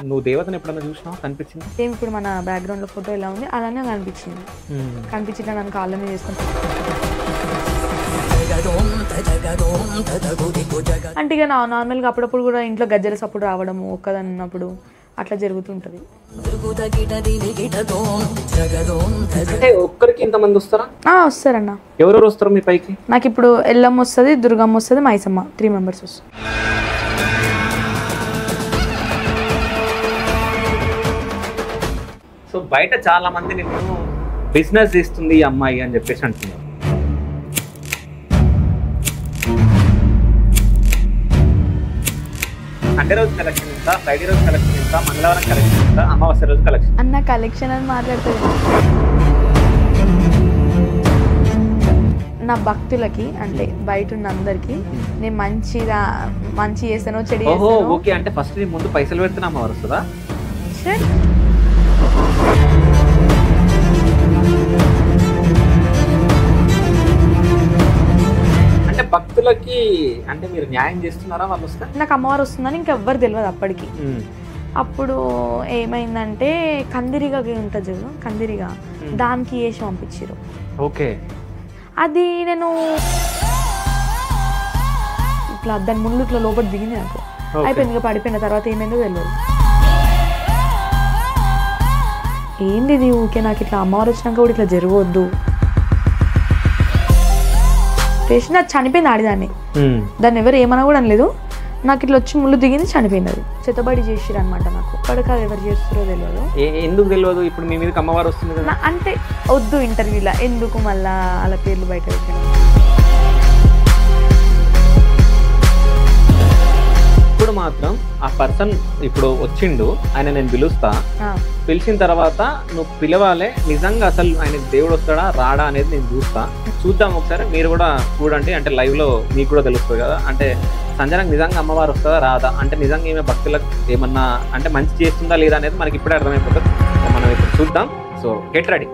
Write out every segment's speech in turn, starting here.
నువ్వు దేవతను ఎప్పుడైనా చూసినావా? కనిపించింది? సేమ్ ఇప్పుడు మన బ్యాక్గ్రౌండ్లో ఫోటో ఎలా ఉంది అలానే కనిపించింది. కనిపించిన నన్ను కాళ్ళని చేసుకుంటాను. అంటే ఇక నార్మల్గా అప్పుడప్పుడు కూడా ఇంట్లో గజ్జల సప్పుడు రావడము ఒక్కదాన్ని ఉన్నప్పుడు అట్లా జరుగుతుంటది. అంటే ఒక్కరికి ఇంతమంది వస్తారా? వస్తారన్న. ఎవరెవరు వస్తారు మీ పైకి? నాకు ఇప్పుడు ఎల్లమ్మ వస్తుంది, దుర్గమ్మ వస్తుంది, మైసమ్మ 3 మెంబర్స్ వస్తారు. సో బయట చాలా మంది నిన్ను బిజినెస్ చేస్తుంది ఈ అమ్మాయి అని చెప్పేసి అంటున్నారు. సండే రోజు కలెక్షన్ ఎంత, ఫ్రైడే రోజు కలెక్షన్ ఎంత, మంగళవారం కలెక్షన్ ఎంత, అమావాస్య రోజు కలెక్షన్? అన్న కలెక్షన్ అని మాట్లాడుతుంది. నా భక్తులకి అంటే బయట ఉన్న అందరికి నేను మంచి చేస్తాను, చెడు చేస్తాను. ఓకే, అంటే ఫస్ట్ నీ ముందు పైసలు పెడుతున్నా అమ్మవారు వస్తుందా? అంటే భక్తులకి అంటే మీరు న్యాయం చేస్తున్నారా? వాళ్ళు వస్తారు. నాకు అమ్మవారు వస్తుందని ఇంకెవ్వరు తెలియదు అప్పటికి. అప్పుడు ఏమైందంటే కందిరిగా ఉంటుంది చూడు, కందిరిగా దానికి వేసి పంపించారు. ఓకే, అది నేను ఇట్లా దాని ముందు ఇట్లా లోపల దిగింది, నాకు అయిపోయింది. ఇక పడిపోయిన తర్వాత ఏమైందో తెలియదు. ఏంది ఇది ఊకే నాకు ఇట్లా అమ్మవారు వచ్చినాక కూడా ఇట్లా జరగవద్దు పేషెంట్. అది చనిపోయింది ఆడిదాన్ని, దాన్ని ఎవరు ఏమన్నా కూడా అనలేదు. నాకు ఇట్లా వచ్చి ముళ్ళు దిగింది, చనిపోయింది. అది చెత్తబడి చేసిరు అనమాట. నాకు ఇప్పటికి అది ఎవరు చేస్తారో తెలియదు. ఎందుకు తెలియదు? ఇప్పుడు మీ మీద అమ్మవారు వస్తుంది అంటే వద్దు ఇంటర్వ్యూలా ఎందుకు మళ్ళా అలా పేర్లు బయట పెట్టడం. ఇప్పుడు మాత్రం ఆ పర్సన్ ఇప్పుడు వచ్చిండు, ఆయన నేను పిలుస్తా, పిలిచిన తర్వాత నువ్వు పిలవాలే. నిజంగా అసలు ఆయన దేవుడు వస్తాడా రాడా అనేది నేను చూద్దాం ఒకసారి. మీరు కూడా చూడండి, అంటే లైవ్ లో మీకు కూడా తెలుస్తుంది కదా. అంటే సంజనకు నిజంగా అమ్మవారు వస్తుందా రాదా, అంటే నిజంగా ఏమే భక్తులకు ఏమన్నా అంటే మంచి చేస్తుందా లేదా అనేది మనకి ఇప్పుడే అర్థమైపోతుంది. మనం ఇప్పుడు చూద్దాం. So get ready.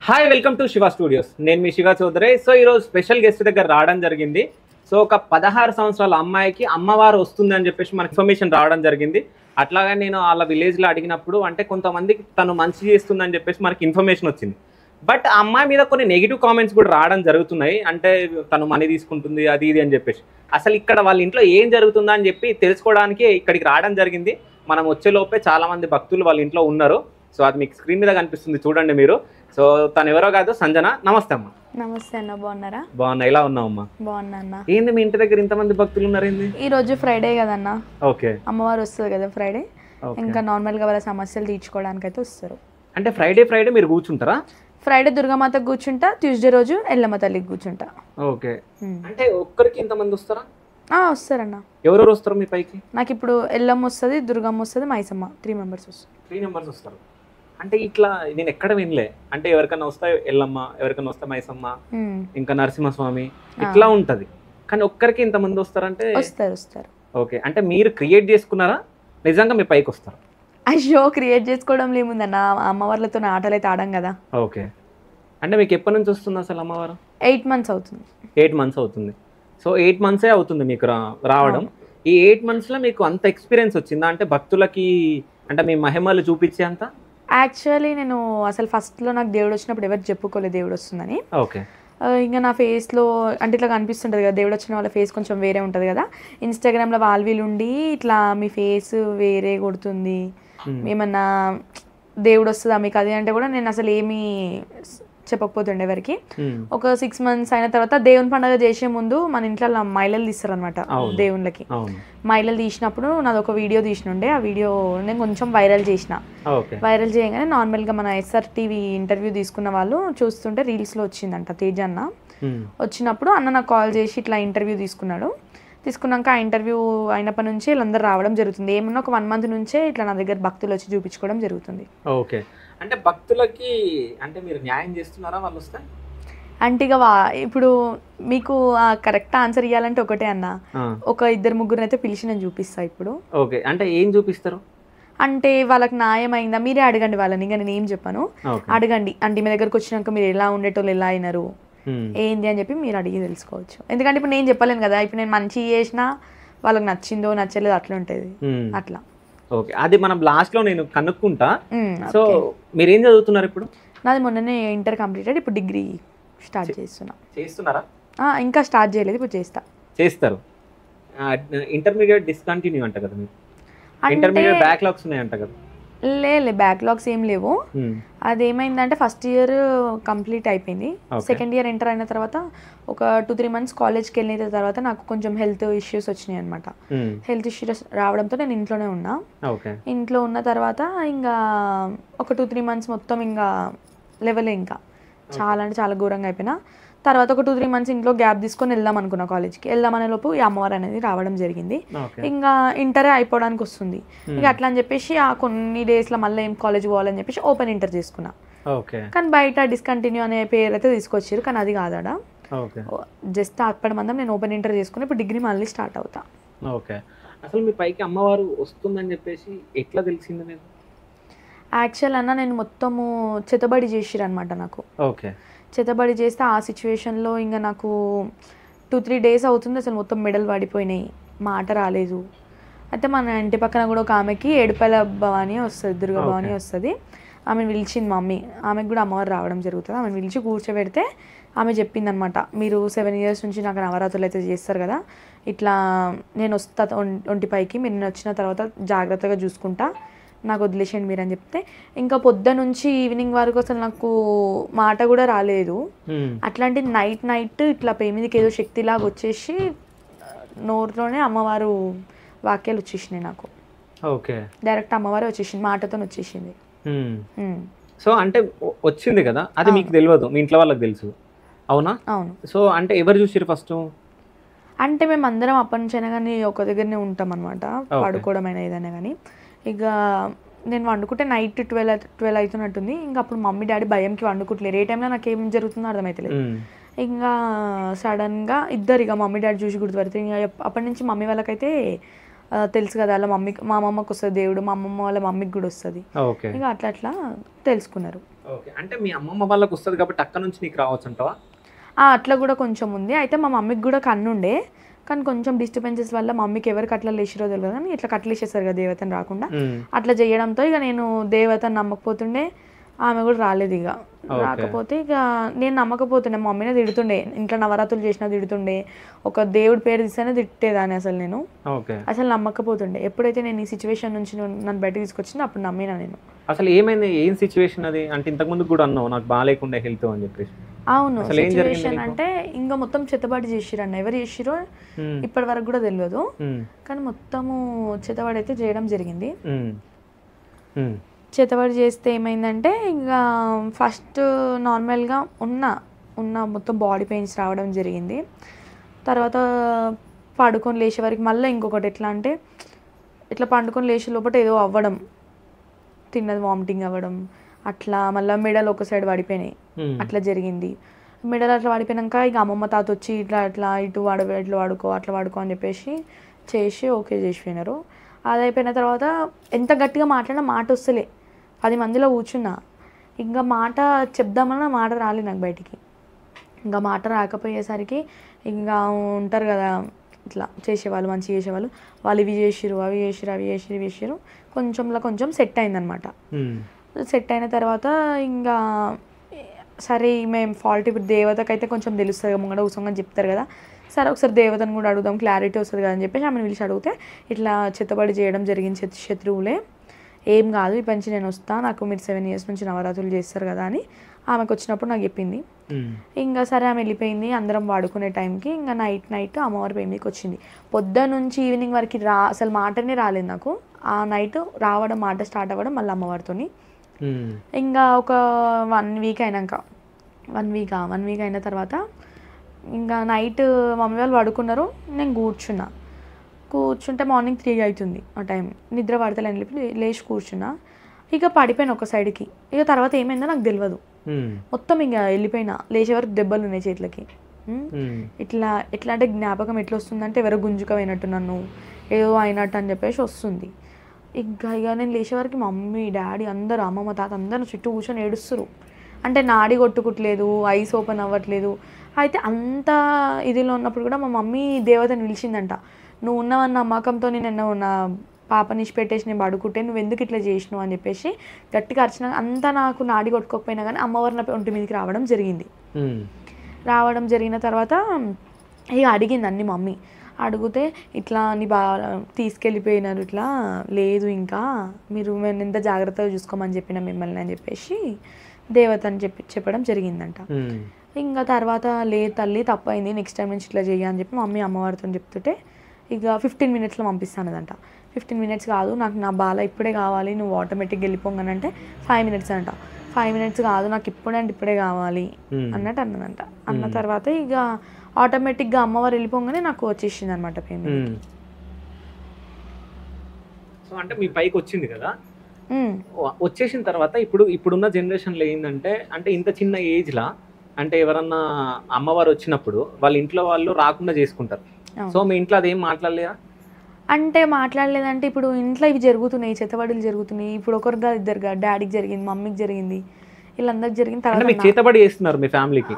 Hi, welcome to Shiva studios. నేను మీ శివ చౌదరి. సో ఈరోజు స్పెషల్ గెస్ట్ దగ్గర రావడం జరిగింది. సో ఒక 16 సంవత్సరాల అమ్మాయికి అమ్మవారు వస్తుంది అని చెప్పేసి మనకి ఇన్ఫర్మేషన్ రావడం జరిగింది. అట్లాగే నేను వాళ్ళ విలేజ్లో అడిగినప్పుడు అంటే కొంతమందికి తను మంచి చేస్తుంది అని చెప్పేసి మనకి ఇన్ఫర్మేషన్ వచ్చింది. బట్ ఆ అమ్మాయి మీద కొన్ని నెగిటివ్ కామెంట్స్ కూడా రావడం జరుగుతున్నాయి. అంటే తను మనీ తీసుకుంటుంది అది ఇది అని చెప్పేసి. అసలు ఇక్కడ వాళ్ళ ఇంట్లో ఏం జరుగుతుందా అని చెప్పి తెలుసుకోవడానికి ఇక్కడికి రావడం జరిగింది. మనం వచ్చేలోపే చాలామంది భక్తులు వాళ్ళ ఇంట్లో ఉన్నారు. సో అది మీకు స్క్రీన్ మీద కనిపిస్తుంది, చూడండి మీరు. సో తను ఎవరో కాదు, సంజన. నమస్తే అమ్మ. నమస్తే అన్న, బాగున్నారా? బాగున్నా. ఎలా ఉన్నావు అమ్మా? బాగున్నా అన్న. ఏంది మీ ఇంటి దగ్గర ఇంతమంది భక్తులు ఉన్నారు? ఏంది ఈ రోజు ఫ్రైడే కదన్న? ఓకే, అమ్మవారు వస్తుంది కదా ఫ్రైడే. ఇంకా నార్మల్ గా వాళ్ళ సమస్యలు తీర్చుకోవడానికి అయితే వస్తారు. అంటే ఫ్రైడే మీరు కూర్చుంటారా? ఫ్రైడే దుర్గామాతకు కూర్చుంటా, ట్యూస్డే రోజు ఎల్లమ్మ తల్లికి కూర్చుంటా. ఓకే, అంటే ఒక్కరికి ఇంతమంది వస్తారా? వస్తారన్న. ఎవరెవరు వస్తారు మీ పైకి? నాకు ఇప్పుడు ఎల్లమ్మ వస్తుంది, దుర్గమ్మ వస్తుంది, మైసమ్మ 3 మెంబర్స్ వస్తారు. 3 మెంబర్స్ వస్తారు. అంటే ఇట్లా నేను ఎక్కడ వినలే. అంటే ఎవరికైనా వస్తాయి ఎల్లమ్మ, ఎవరికైనా వస్తాయి మైసమ్మ, ఇంకా నరసింహస్వామి, ఇట్లా ఉంటది. కానీ ఒక్కరికి ఇంతమంది వస్తారంటే? వస్తారు. ఓకే, అంటే మీరు క్రియేట్ చేసుకున్నారా నిజంగా మీ పైకి వస్తారు? అయ్యో, క్రియేట్ చేసుకోవడం ఏముందన్న, అమ్మవార్లతో ఆటలు అయితే ఆడం కదా. ఓకే, అంటే మీకు ఎప్పటి నుంచి వస్తుంది అసలు అమ్మవారు? 8 మంత్స్ అవుతుంది. 8 మంత్స్ అవుతుంది. సో 8 మంత్సే అవుతుంది మీకు రావడం. ఈ 8 మంత్స్లో మీకు అంత ఎక్స్పీరియన్స్ వచ్చిందా? అంటే భక్తులకి అంటే మీ మహిమలు చూపించే అంత? యాక్చువల్లీ నేను అసలు ఫస్ట్లో నాకు దేవుడు వచ్చినప్పుడు ఎవరు చెప్పుకోలేదు దేవుడు వస్తుందని. ఓకే, ఇంకా నా ఫేస్లో అంటే ఇట్లా కనిపిస్తుంటుంది కదా, దేవుడు వచ్చిన వాళ్ళ ఫేస్ కొంచెం వేరే ఉంటుంది కదా. ఇన్స్టాగ్రామ్లో వీళ్ళు ఉండి ఇట్లా మీ ఫేస్ వేరే కొడుతుంది, ఏమన్నా దేవుడు వస్తుందా మీకు అది అంటే కూడా నేను అసలు ఏమీ చెప్పకపోతుండే ఎవరికి. ఒక 6 మంత్స్ అయిన తర్వాత దేవుని పండుగ చేసే ముందు మన ఇంట్లో మైలలు తీస్తారు అనమాట దేవుళ్ళకి. మైలలు తీసినప్పుడు నాది ఒక వీడియో తీసినుండే, ఆ వీడియో నేను కొంచెం వైరల్ చేసిన. వైరల్ చేయగానే నార్మల్గా మన SRTV ఇంటర్వ్యూ తీసుకున్న వాళ్ళు చూస్తుంటే రీల్స్లో వచ్చిందంట తేజ అన్న. వచ్చినప్పుడు అన్న నాకు కాల్ చేసి ఇట్లా ఇంటర్వ్యూ తీసుకున్నాక ఆ ఇంటర్వ్యూ అయినప్పటి నుంచి వీళ్ళందరూ రావడం జరుగుతుంది. ఏమన్నా ఒక 1 మంత్ నుంచే ఇట్లా నా దగ్గర భక్తులు వచ్చి చూపించుకోవడం జరుగుతుంది. ఓకే, అంటే భక్తులకి అంటే మీరు న్యాయం చేస్తున్నారా వాళ్ళు వస్తే? అంటే ఇక ఇప్పుడు మీకు కరెక్ట్ ఆన్సర్ ఇవ్వాలంటే ఒకటే అన్న, ఒక 2-3 అయితే పిలిచి నేను చూపిస్తా ఇప్పుడు. ఓకే, అంటే ఏం చూపిస్తారు? అంటే వాళ్ళకి న్యాయం అయిందా మీరే అడగండి వాళ్ళని, ఇంకా నేను ఏం చెప్పాను అడగండి. అంటే మీ దగ్గరకు వచ్చినాక మీరు ఎలా ఉండేటోళ్ళు, ఎలా అయినారు, ఏంది అని చెప్పి మీరు అడిగి తెలుసుకోవచ్చు. ఎందుకంటే ఇప్పుడు నేను చెప్పలేను కదా. ఇప్పుడు నేను మంచి చేసినా వాళ్ళకి నచ్చిందో నచ్చలేదు అట్లా ఉంటుంది అట్లా. ఓకే, అది మనం లాస్ట్ లో నేను కనుక్కుంటా. So okay. మీరేం చదువుతున్నారు ఇప్పుడు? నాది మొన్ననే ఇంటర్ కంప్లీటెడ్, ఇప్పుడు డిగ్రీ స్టార్ట్ చేస్తున్నారా? ఇంకా స్టార్ట్ చేయలేదు, ఇప్పుడు చేస్తారు. ఇంటర్మీడియట్ డిస్కంటిన్యూ అంట కదా మీరు? అంటే ఇంటర్మీడియట్ బ్యాక్లాగ్స్ ఉన్నాయంట కదా? బ్యాక్లాగ్స్ ఏం లేవు. అదేమైందంటే ఫస్ట్ ఇయర్ కంప్లీట్ అయిపోయింది, సెకండ్ ఇయర్ ఎంటర్ అయిన తర్వాత ఒక 2-3 months కాలేజ్కి వెళ్ళిన తర్వాత నాకు కొంచెం హెల్త్ ఇష్యూస్ వచ్చినాయి అనమాట. హెల్త్ ఇష్యూస్ రావడంతో నేను ఇంట్లోనే ఉన్నా. ఇంట్లో ఉన్న తర్వాత ఇంకా ఒక 2-3 months మొత్తం ఇంకా లెవెలే, ఇంకా చాలా అంటే చాలా ఘోరంగా అయిపోయినా. తర్వాత ఒక 2-3 months ఇంట్లో గ్యాప్ తీసుకొని వెళ్దాం అనుకున్నా కాలేజ్కి. వెళ్దామనే లోపు ఈ అమ్మవారు అనేది రావడం జరిగింది. ఇంకా ఇంటరే అయిపోవడానికి వస్తుంది, ఇక అట్లా అని చెప్పేసి ఆ కొన్ని డేస్లో మళ్ళీ ఏం కాలేజ్ పోవాలని చెప్పేసి ఓపెన్ ఇంటర్ చేసుకున్నా. కానీ బయట డిస్కంటిన్యూ అనే పేరు అయితే తీసుకొచ్చారు, కానీ అది కాదాడ. జస్ట్ అప్పటి మందం నేను ఓపెన్ ఇంటర్ చేసుకుని ఇప్పుడు డిగ్రీ మళ్ళీ స్టార్ట్ అవుతా. ఓకే, అసలు మీ పైకి అమ్మవారు వస్తుందని చెప్పేసి ఎట్లా తెలిసింది మీకు? యాక్చువల్ అన్న నేను మొత్తము చేతబడి చేసిరు అనమాట నాకు. ఓకే, చేతబడి చేస్తే ఆ సిచ్యువేషన్లో ఇంకా నాకు 2-3 days అవుతుంది, అసలు మొత్తం మెడల్ పడిపోయినాయి, మాట రాలేదు. అయితే మన ఇంటి పక్కన కూడా ఒక ఆమెకి ఏడుపాయల భవాని వస్తుంది, దుర్గా భవాని వస్తుంది. ఆమెను పిలిచింది మమ్మీ, ఆమెకు కూడా అమ్మవారు రావడం జరుగుతుంది. ఆమెను పిలిచి కూర్చోబెడితే ఆమె చెప్పిందనమాట, మీరు 7 years నుంచి నాకు నవరాత్రులు అయితే చేస్తారు కదా, ఇట్లా నేను వస్తా ఒంటిపైకి, మీరు నేను వచ్చిన తర్వాత జాగ్రత్తగా చూసుకుంటా, నాకు వదిలేసేయండి మీరు అని చెప్తే, ఇంకా పొద్దు నుంచి ఈవినింగ్ వరకు అసలు నాకు మాట కూడా రాలేదు. అట్లాంటి నైట్ ఇట్లా పేమిదికి ఏదో శక్తిలాగా వచ్చేసి నోరులోనే అమ్మవారు వాక్యాలు వచ్చేసినాయి నాకు. ఓకే, డైరెక్ట్ అమ్మవారు వచ్చేసింది, మాటతో వచ్చేసింది. సో అంటే వచ్చింది కదా, అది మీకు తెలియదు, మీ ఇంట్లో వాళ్ళకి తెలుసు, అవునా? అవును. సో అంటే ఎవరు చూసారు ఫస్ట్? అంటే మేము అందరం అప్పటి నుంచైనా కానీ ఒక దగ్గరనే ఉంటాం అనమాట, పడుకోవడం అయినా ఏదైనా కానీ. ఇక నేను వండుకుంటే నైట్ 12 అవుతున్నట్టుంది. ఇంకా అప్పుడు మమ్మీ డాడీ భయంకి వండుకుంటలేరు, ఏ టైంలో నాకు ఏం జరుగుతుందో అర్థమవుతలేదు. ఇంకా సడన్గా ఇద్దరు ఇక మమ్మీ డాడీ చూసి గుర్తుపడతారు. ఇంకా అప్పటి నుంచి మమ్మీ వాళ్ళకైతే తెలుసు కదా, అలా మమ్మీకి, మా అమ్మమ్మకి వస్తుంది దేవుడు, మా అమ్మమ్మ వాళ్ళ మమ్మీకి కూడా వస్తుంది. ఇక అట్లా తెలుసుకున్నారు. అంటే మీ అమ్మమ్మ వాళ్ళకి వస్తుంది కాబట్టి అక్కడ నుంచి నీకు రావచ్చు అంటావా? అట్లా కూడా కొంచెం ఉంది. అయితే మా మమ్మీకి కూడా కన్నుండే, కానీ కొంచెం డిస్టర్బెన్సెస్ వల్ల మమ్మీకి ఎవరికి అట్లా లేచిరో తెలియదు, కానీ ఇట్లా కట్లేసేస్తారు కదా దేవతను రాకుండా, అట్లా చేయడంతో ఇక నేను దేవతను నమ్మకపోతుండే, ఆమె కూడా రాలేదు. ఇక రాకపోతే ఇక నేను నమ్మకపోతుండే, మా మమ్మీనే తిడుతుండే, ఇంట్లో నవరాత్రులు చేసినా తిడుతుండే, ఒక దేవుడి పేరు తీస్తేనే తిట్టేదాన్ని అసలు నేను. అసలు నమ్మకపోతుండే. ఎప్పుడైతే నేను ఈ సిచ్యువేషన్ నుంచి నన్ను బయటకు తీసుకొచ్చిందో అప్పుడు నమ్మినా నేను. అసలు ఏమైంది, ఏం సిచ్యువేషన్ అది? అంటే ఇంతకుముందు కూడా అన్నావు నాకు బాగాలేకుండా హెల్త్ అని చెప్పేసి. అవును, సిచ్యువేషన్ అంటే ఇంకా మొత్తం చెత్తబాటు చేసిరన్న, ఎవరు చేసిరో ఇప్పటి వరకు కూడా తెలియదు, కానీ మొత్తము చెత్తబాటు అయితే చేయడం జరిగింది. చేతబడి చేస్తే ఏమైందంటే ఇంకా ఫస్ట్ నార్మల్గా ఉన్న మొత్తం బాడీ పెయిన్స్ రావడం జరిగింది. తర్వాత పడుకొని లేచే వరకు మళ్ళీ ఇంకొకటి ఎట్లా అంటే, ఇట్లా పండుకొని లేచే లోపల ఏదో అవ్వడం, తిన్నది వామిటింగ్ అవ్వడం, అట్లా మళ్ళీ మెడలు ఒక సైడ్ పడిపోయినాయి, అట్లా జరిగింది. మెడలు అట్లా పడిపోయాక ఇక అమ్మమ్మ తాత వచ్చి ఇట్లా ఇటు వాడుకో అట్లా వాడుకో అని చెప్పేసి చేసి ఓకే చేసిపోయినారు. అది అయిపోయిన తర్వాత ఎంత గట్టిగా మాట్లాడినా మాట వస్తలే, 10 మందిలో కూర్చున్నా, ఇంకా మాట చెప్దామన్నా మాట రాలేదు నాకు బయటికి. ఇంకా మాట రాకపోయేసరికి ఇంకా ఉంటారు కదా ఇట్లా చేసేవాళ్ళు, మంచిగా చేసేవాళ్ళు, వాళ్ళు ఇవి చేసిరు అవి చేసిరు కొంచెం సెట్ అయిందనమాట. సెట్ అయిన తర్వాత ఇంకా సరే మేము ఫాల్ట్, ఇప్పుడు దేవతకైతే కొంచెం తెలుస్తుంది కదా, ముంగడ కూర్చోమని చెప్తారు కదా, సరే ఒకసారి దేవతను కూడా అడుగుదాం, క్లారిటీ వస్తుంది కదా అని చెప్పేసి ఆమెను పిలిచి అడిగితే ఇట్లా చెత్తబడి చేయడం జరిగింది, శత్రువులే, ఏం కాదు ఈ పంచి నేను వస్తా, నాకు మీరు 7 years నుంచి నవరాత్రులు చేస్తారు కదా అని ఆమెకు వచ్చినప్పుడు నాకు చెప్పింది. ఇంకా సరే ఆమె వెళ్ళిపోయింది. అందరం వాడుకునే టైంకి ఇంకా నైట్ అమ్మవారి పెళ్ళికి వచ్చింది. పొద్దున్న నుంచి ఈవినింగ్ వరకు అసలు మాటనే రాలేదు నాకు. ఆ నైట్ రావడం, మాట స్టార్ట్ అవ్వడం మళ్ళీ అమ్మవారితో. ఇంకా ఒక 1 week అయినాక, 1 week అయిన తర్వాత ఇంకా నైట్ మమ్మీ వాళ్ళు పడుకున్నారు, నేను కూర్చుంటే మార్నింగ్ 3 అవుతుంది. ఆ టైం నిద్ర పడతలేని లేచి కూర్చున్నా, ఇక పడిపోయినా ఒక సైడ్కి. ఇక తర్వాత ఏమైందో నాకు తెలియదు, మొత్తం ఇంకా వెళ్ళిపోయినా. లేచే వరకు దెబ్బలు ఉన్నాయి చేతులకి. ఎట్లా అంటే జ్ఞాపకం ఎట్లా వస్తుందంటే ఎవరో గుంజుకపోయినట్టు, నన్ను ఏదో అయినట్టు అని చెప్పేసి వస్తుంది. ఇక నేను లేచే వరకు మమ్మీ డాడీ అందరూ, అమ్మమ్మ తాత అందరూ చుట్టూ కూర్చొని ఏడుస్తారు. అంటే నాడి కొట్టుకుట్లేదు, ఐస్ ఓపెన్ అవ్వట్లేదు. అయితే అంత ఇదిలో ఉన్నప్పుడు కూడా మా మమ్మీ దేవతని పిలిచిందంట, నువ్వు ఉన్నవన్న నమ్మకంతో నేను నా పాపని పెట్టేసి నేను పడుకుంటే నువ్వు ఎందుకు ఇట్లా చేసినావు అని చెప్పేసి గట్టిగా అరిచిన. అంతా నాకు నాడి కొట్టుకోకపోయినా కానీ అమ్మవారు నా ఒంటి మీదకి రావడం జరిగింది. రావడం జరిగిన తర్వాత ఇక అడిగింది అన్ని మమ్మీ. అడిగితే ఇట్లా నీ తీసుకెళ్ళిపోయినారు, ఇట్లా లేదు ఇంకా మీరు మేము ఎంత జాగ్రత్తగా చూసుకోమని చెప్పిన మిమ్మల్ని అని చెప్పేసి దేవత అని చెప్పడం జరిగిందంట. ఇంకా తర్వాత లేదు తల్లి తప్పైంది, నెక్స్ట్ టైం నుంచి ఇట్లా చెయ్యి అని చెప్పి మమ్మీ అమ్మవారితో చెప్తుంటే ఇక 15 minutesలో పంపిస్తానదంట. 15 minutes కాదు, నాకు నా బాల ఇప్పుడే కావాలి, నువ్వు ఆటోమేటిక్గా వెళ్ళిపోగానంటే 5 minutes అంట. 5 minutes కాదు, నాకు ఇప్పుడే కావాలి అన్నట్టు అన్నదంట. అన్న తర్వాత ఇక ఆటోమేటిక్గా అమ్మవారు వెళ్ళిపోగానే నాకు వచ్చేసింది అనమాట పేమెంట్. సో అంటే మీ పైకి వచ్చింది కదా, వచ్చేసిన తర్వాత ఇప్పుడున్న జనరేషన్లో ఏంటంటే అంటే ఇంత చిన్న ఏజ్లా అంటే ఎవరన్నా అమ్మవారు వచ్చినప్పుడు వాళ్ళ ఇంట్లో వాళ్ళు రాకుండా చేసుకుంటారు. సో మీ ఇంట్లో అదేం మాట్లాడలేదా? అంటే మాట్లాడలేదంటే ఇప్పుడు ఇంట్లో ఇవి జరుగుతున్నాయి, చేతబడులు జరుగుతున్నాయి. ఇప్పుడు ఒకరుగా ఇద్దరుగా డాడీకి జరిగింది, మమ్మీకి జరిగింది, వీళ్ళందరికి జరిగిన తర్వాత చేతబడి చేస్తున్నారు మీ ఫ్యామిలీకి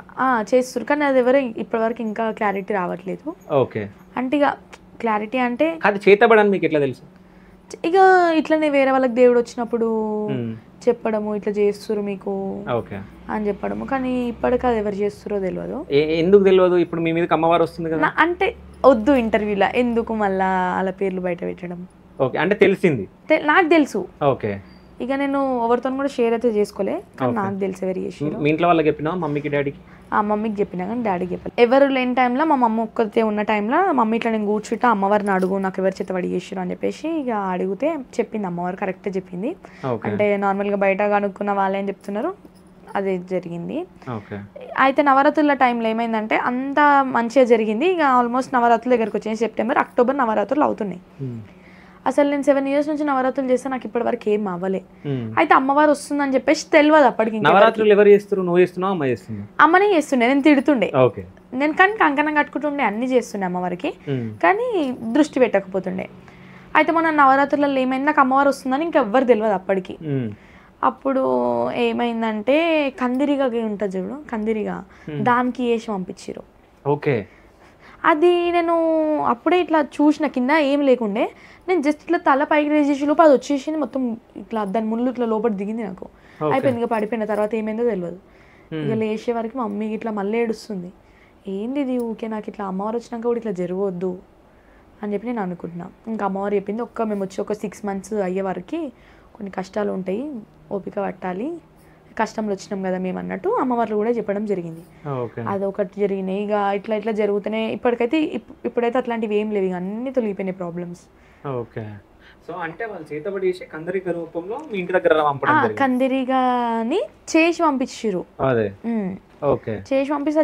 చేస్తారు. కానీ అది ఎవరు ఇప్పటివరకు ఇంకా క్లారిటీ రావట్లేదు. ఓకే, అంటే ఇక క్లారిటీ అంటే చేతబడి అని మీకు ఎట్లా తెలుసు? ఇక ఇట్లనే వేరే వాళ్ళకి దేవుడు వచ్చినప్పుడు చెప్పడము ఇట్లా చేస్తురు మీకు అని చెప్పడము. కానీ ఇప్పటికి అది ఎవరు చేస్తురో తెలియదు. ఎందుకు తెలియదు? ఇప్పుడు మీ మీద అమ్మవారు వస్తుంది కదా అంటే వద్దు ఇంటర్వ్యూలా ఎందుకు మళ్ళా అలా పేర్లు బయట పెట్టడం. ఓకే, అంటే తెలిసింది నాకు తెలుసు. ఓకే, ఇక నేను ఎవరితో కూడా షేర్ అయితే చేసుకోలే, కానీ నాకు తెలిసి ఎవరు చేసి. మీ ఇంట్లో వాళ్ళకి చెప్పినా మమ్మీకి డాడీకి? మమ్మీకి చెప్పినా కానీ డాడీకి చెప్పాలి. ఎవరు లేని టైంలో మా మమ్మీ ఒక్కతే ఉన్న టైంలో మమ్మీ ఇట్లా నేను కూర్చుంటా అమ్మవారిని అడుగు నాకు ఎవరు చేతబడి చేసారు అని చెప్పేసి ఇక అడిగితే చెప్పింది అమ్మవారు, కరెక్ట్గా చెప్పింది. అంటే నార్మల్గా బయట కనుక్కున్న వాళ్ళు ఏం చెప్తున్నారు అదే జరిగింది. అయితే నవరాత్రుల టైంలో ఏమైందంటే అంత మంచిగా జరిగింది. ఇక ఆల్మోస్ట్ నవరాత్రుల దగ్గరకు వచ్చింది. సెప్టెంబర్ అక్టోబర్ నవరాత్రులు అవుతున్నాయి. అసలు నేను 7 years నుంచి నవరాత్రులు చేస్తే నాకు ఇప్పటి వరకు ఏం అవ్వలే. అయితే అమ్మవారు వస్తుందని చెప్పేసి తెలియదు అప్పటికి. నవరాత్రులు ఎవరు చేస్తారు? నువ్వు చేస్తున్నావు, అమ్మ చేస్తున్నా? అమ్మనే చేస్తుండే, నేను తిడుతుండే. నేను కానీ కంకణం కట్టుకుంటుండే, అన్ని చేస్తుండే అమ్మవారికి, కానీ దృష్టి పెట్టకపోతుండే. అయితే మన నవరాత్రులలో ఏమైంది, నాకు అమ్మవారు వస్తుందని ఇంకెవ్వరు తెలియదు అప్పటికి. అప్పుడు ఏమైందంటే కందిరిగా ఉంటుంది చూడు, కందిరిగా దానికి వేసి పంపించారు. ఓకే, అది నేను అప్పుడే ఇట్లా చూసిన కింద ఏం లేకుండే, నేను జస్ట్ ఇట్లా తల పైకి రేజ్ చేసి లోపల అది వచ్చేసింది మొత్తం ఇట్లా దాని ముళ్ళు ఇట్లా లోపల దిగింది నాకు. అయిపోయింది, ఇక పడిపోయిన తర్వాత ఏమైందో తెలియదు. ఇక లేచే వరకు మమ్మీకి ఇట్లా మళ్ళీ ఏడుస్తుంది, ఏంది ఇది ఊకే నాకు ఇట్లా అమ్మవారు వచ్చినాక కూడా ఇట్లా జరగవద్దు అని చెప్పి నేను అనుకుంటున్నా. ఇంకా అమ్మవారు చెప్పింది మేము వచ్చి ఒక 6 months అయ్యే వరకు కొన్ని కష్టాలు ఉంటాయి, ఓపిక పట్టాలి, కష్టంలో వచ్చినాం కదా మేము అన్నట్టు అమ్మవార్లు కూడా చెప్పడం జరిగింది. అదొకటి జరిగినాయి. ఇక ఇట్లా ఇట్లా జరుగుతూనే ఇప్పుడైతే అట్లాంటివి ఏం లేవు, ఇక అన్ని తొలగిపోయినాయి ప్రాబ్లమ్స్. ఓకే, సో అంటే వాళ్ళు చేతబడి చేసి కందిరిగా రూపంలో మీ ఇంటి దగ్గర కందిరిగాని చేసి పంపించారు. అదే ఓకే, చేసి పంపిస్తే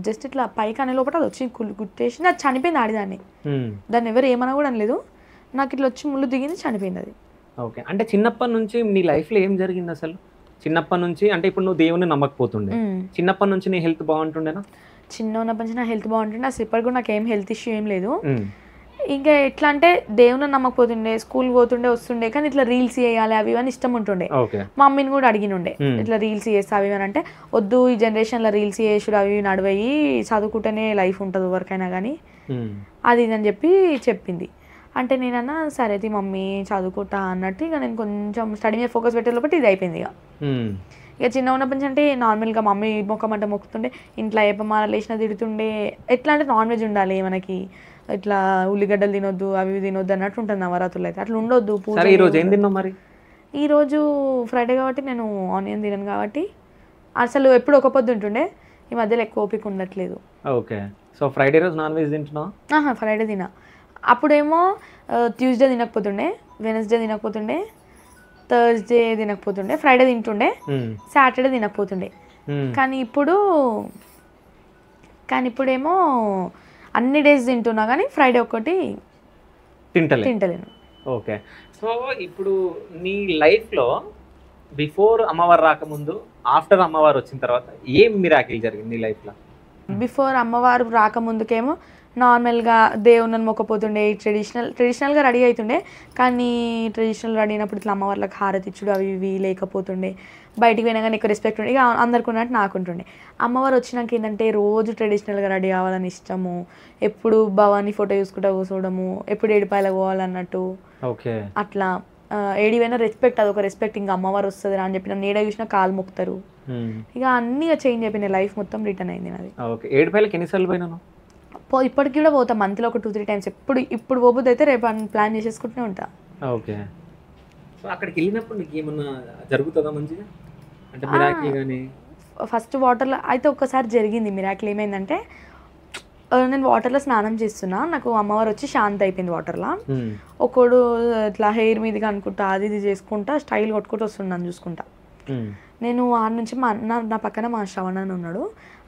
జస్ట్ ఇట్లా పైకి అనే లోపల అది వచ్చి గుట్టేసి అది చనిపోయింది ఆడిదాన్ని. దాన్ని ఎవరు ఏమన్నా కూడా అనలేదు, నాకు ఇట్లా వచ్చి ముళ్ళు దిగింది, చనిపోయింది అది. ఓకే, అంటే చిన్నప్పటి నుంచి నీ లైఫ్లో ఏం జరిగింది అసలు? చిన్నప్పటి నుంచి అంటే ఇప్పుడు నువ్వు దేవుని నమ్మకపోతుండే, చిన్నప్పటి నుంచి నీ హెల్త్ బాగుంటుండేనా? చిన్న ఉన్నప్పటి నుంచి నా హెల్త్ బాగుంటుండే, అసలు ఇప్పటికి కూడా నాకు ఏం హెల్త్ ఇష్యూ ఏం లేదు. ఇంకా ఎట్లా అంటే దేవుని నమ్మకపోతుండే, స్కూల్ పోతుండే వస్తుండే, కానీ ఇట్లా రీల్స్ చేయాలి అవి అని ఇష్టం ఉంటుండే. మా మమ్మీని కూడా అడిగినుండే ఇట్లా రీల్స్ చేస్తా అవి అని, అంటే వద్దు ఈ జనరేషన్లో రీల్స్ చేసుడు అవి నడవయి, చదువుకుంటేనే లైఫ్ ఉంటుంది ఎవరికైనా కానీ అది ఇది అని చెప్పింది. అంటే నేనన్నా సరే అది మమ్మీ చదువుకుంటా అన్నట్టు ఇక నేను కొంచెం స్టడీ మీద ఫోకస్ పెట్టే లోపల ఇది అయిపోయింది. ఇక చిన్న ఉన్నప్పటి నుంచి అంటే నార్మల్గా మమ్మీ మొక్కమంట మొక్కుతుండే, ఇంట్లో ఏపమాల లేచిన తిడుతుండే. ఎట్లా అంటే నాన్ వెజ్ ఉండాలి మనకి, ఇట్లా ఉల్లిగడ్డలు తినొద్దు అవి తినొద్దు అన్నట్టు ఉంటుంది నవరాత్రులు అయితే, అట్లా ఉండొద్దు. ఈరోజు ఫ్రైడే కాబట్టి నేను ఆనియన్ తినను కాబట్టి అసలు ఎప్పుడు ఒక పొద్దు ఉంటుండే, ఈ మధ్యలో ఎక్కువ ఓపిక ఉండట్లేదు. ఓకే, సో ఫ్రైడే రోజు నాన్ వెజ్ తింటున్నావా? ఫ్రైడే తినా. అప్పుడేమో ట్యూస్డే తినకపోతుండే, వెనస్డే తినకపోతుండే, థర్స్డే తినకపోతుండే, ఫ్రైడే తింటుండే, సాటర్డే తినకపోతుండే. కానీ ఇప్పుడేమో అన్ని డేస్ తింటున్నా కానీ ఫ్రైడే ఒక్కటి తింటలేను. ఓకే, సో ఇప్పుడు నీ లైఫ్లో బిఫోర్ అమ్మవారు రాకముందు, ఆఫ్టర్ అమ్మవారు వచ్చిన తర్వాత ఏం మిరాకిల్ జరిగింది నీ లైఫ్లో? బిఫోర్ అమ్మవారు రాకముందుకేమో నార్మల్గా దేవుని మొక్కపోతుండే ట్రెడిషనల్గా రెడీ అవుతుండే. కానీ ట్రెడిషనల్ రెడీ అయినప్పుడు ఇట్లా అమ్మవార్లకు హారతి ఇచ్చుడు అవి ఇవి లేకపోతుండే. బయటికి పోయినా కానీ ఎక్కువ రెస్పెక్ట్ ఉండే. ఇక అందరికి ఉన్నట్టు నాకు ఉంటుండే. అమ్మవారు వచ్చినాక ఏంటంటే రోజు ట్రెడిషనల్గా రెడీ అవ్వాలని ఇష్టము, ఎప్పుడు భవానీ ఫోటో చూసుకుంటూ కూర్చోవడము, ఎప్పుడు ఏడిపాయలకు పోవాలన్నట్టు. ఓకే. అట్లా ఏడిపోయినా రెస్పెక్ట్, అదొక రెస్పెక్ట్. ఇంకా అమ్మవారు వస్తుంది అని చెప్పి నన్ను ఏడ చూసినా కాలు మొక్కుతారు. ఇక అన్నీ చేంజ్ అయిపోయినాయి, లైఫ్ మొత్తం రిటర్న్ అయింది నాది. ఓకే. ఏడుపాయలకి ఎన్నిసార్లు పోయినాను? ఇప్పటికి కూడా పోతా, మంత్లో ఒక 2-3 టైమ్స్. ఇప్పుడు పోబుద్ది అయితే రేపు ప్లాన్ చేసేసుకుంటూనే ఉంటా. ఓకే. సో అక్కడికి వెళ్ళినప్పుడు నీకు ఏమన్నా జరుగుతుందా మంచిగా, అంటే మిరాకిల్ కానీ? ఫస్ట్ వాటర్లో అయితే ఒక్కసారి జరిగింది మిరాకిల్. ఏమైందంటే నేను వాటర్లో స్నానం చేస్తున్నా, నాకు అమ్మవారు వచ్చి శాంతి అయిపోయింది వాటర్లో. ఒకడు ఇట్లా హెయిర్ మీదకి అనుకుంటా అది ఇది చేసుకుంటా స్టైల్ కొట్టుకుంటూ వస్తున్నాను చూసుకుంటా. నేను ఆ నుంచి మా అన్న, నా పక్కన మా శ్రవణ్ అని ఉన్నాడు,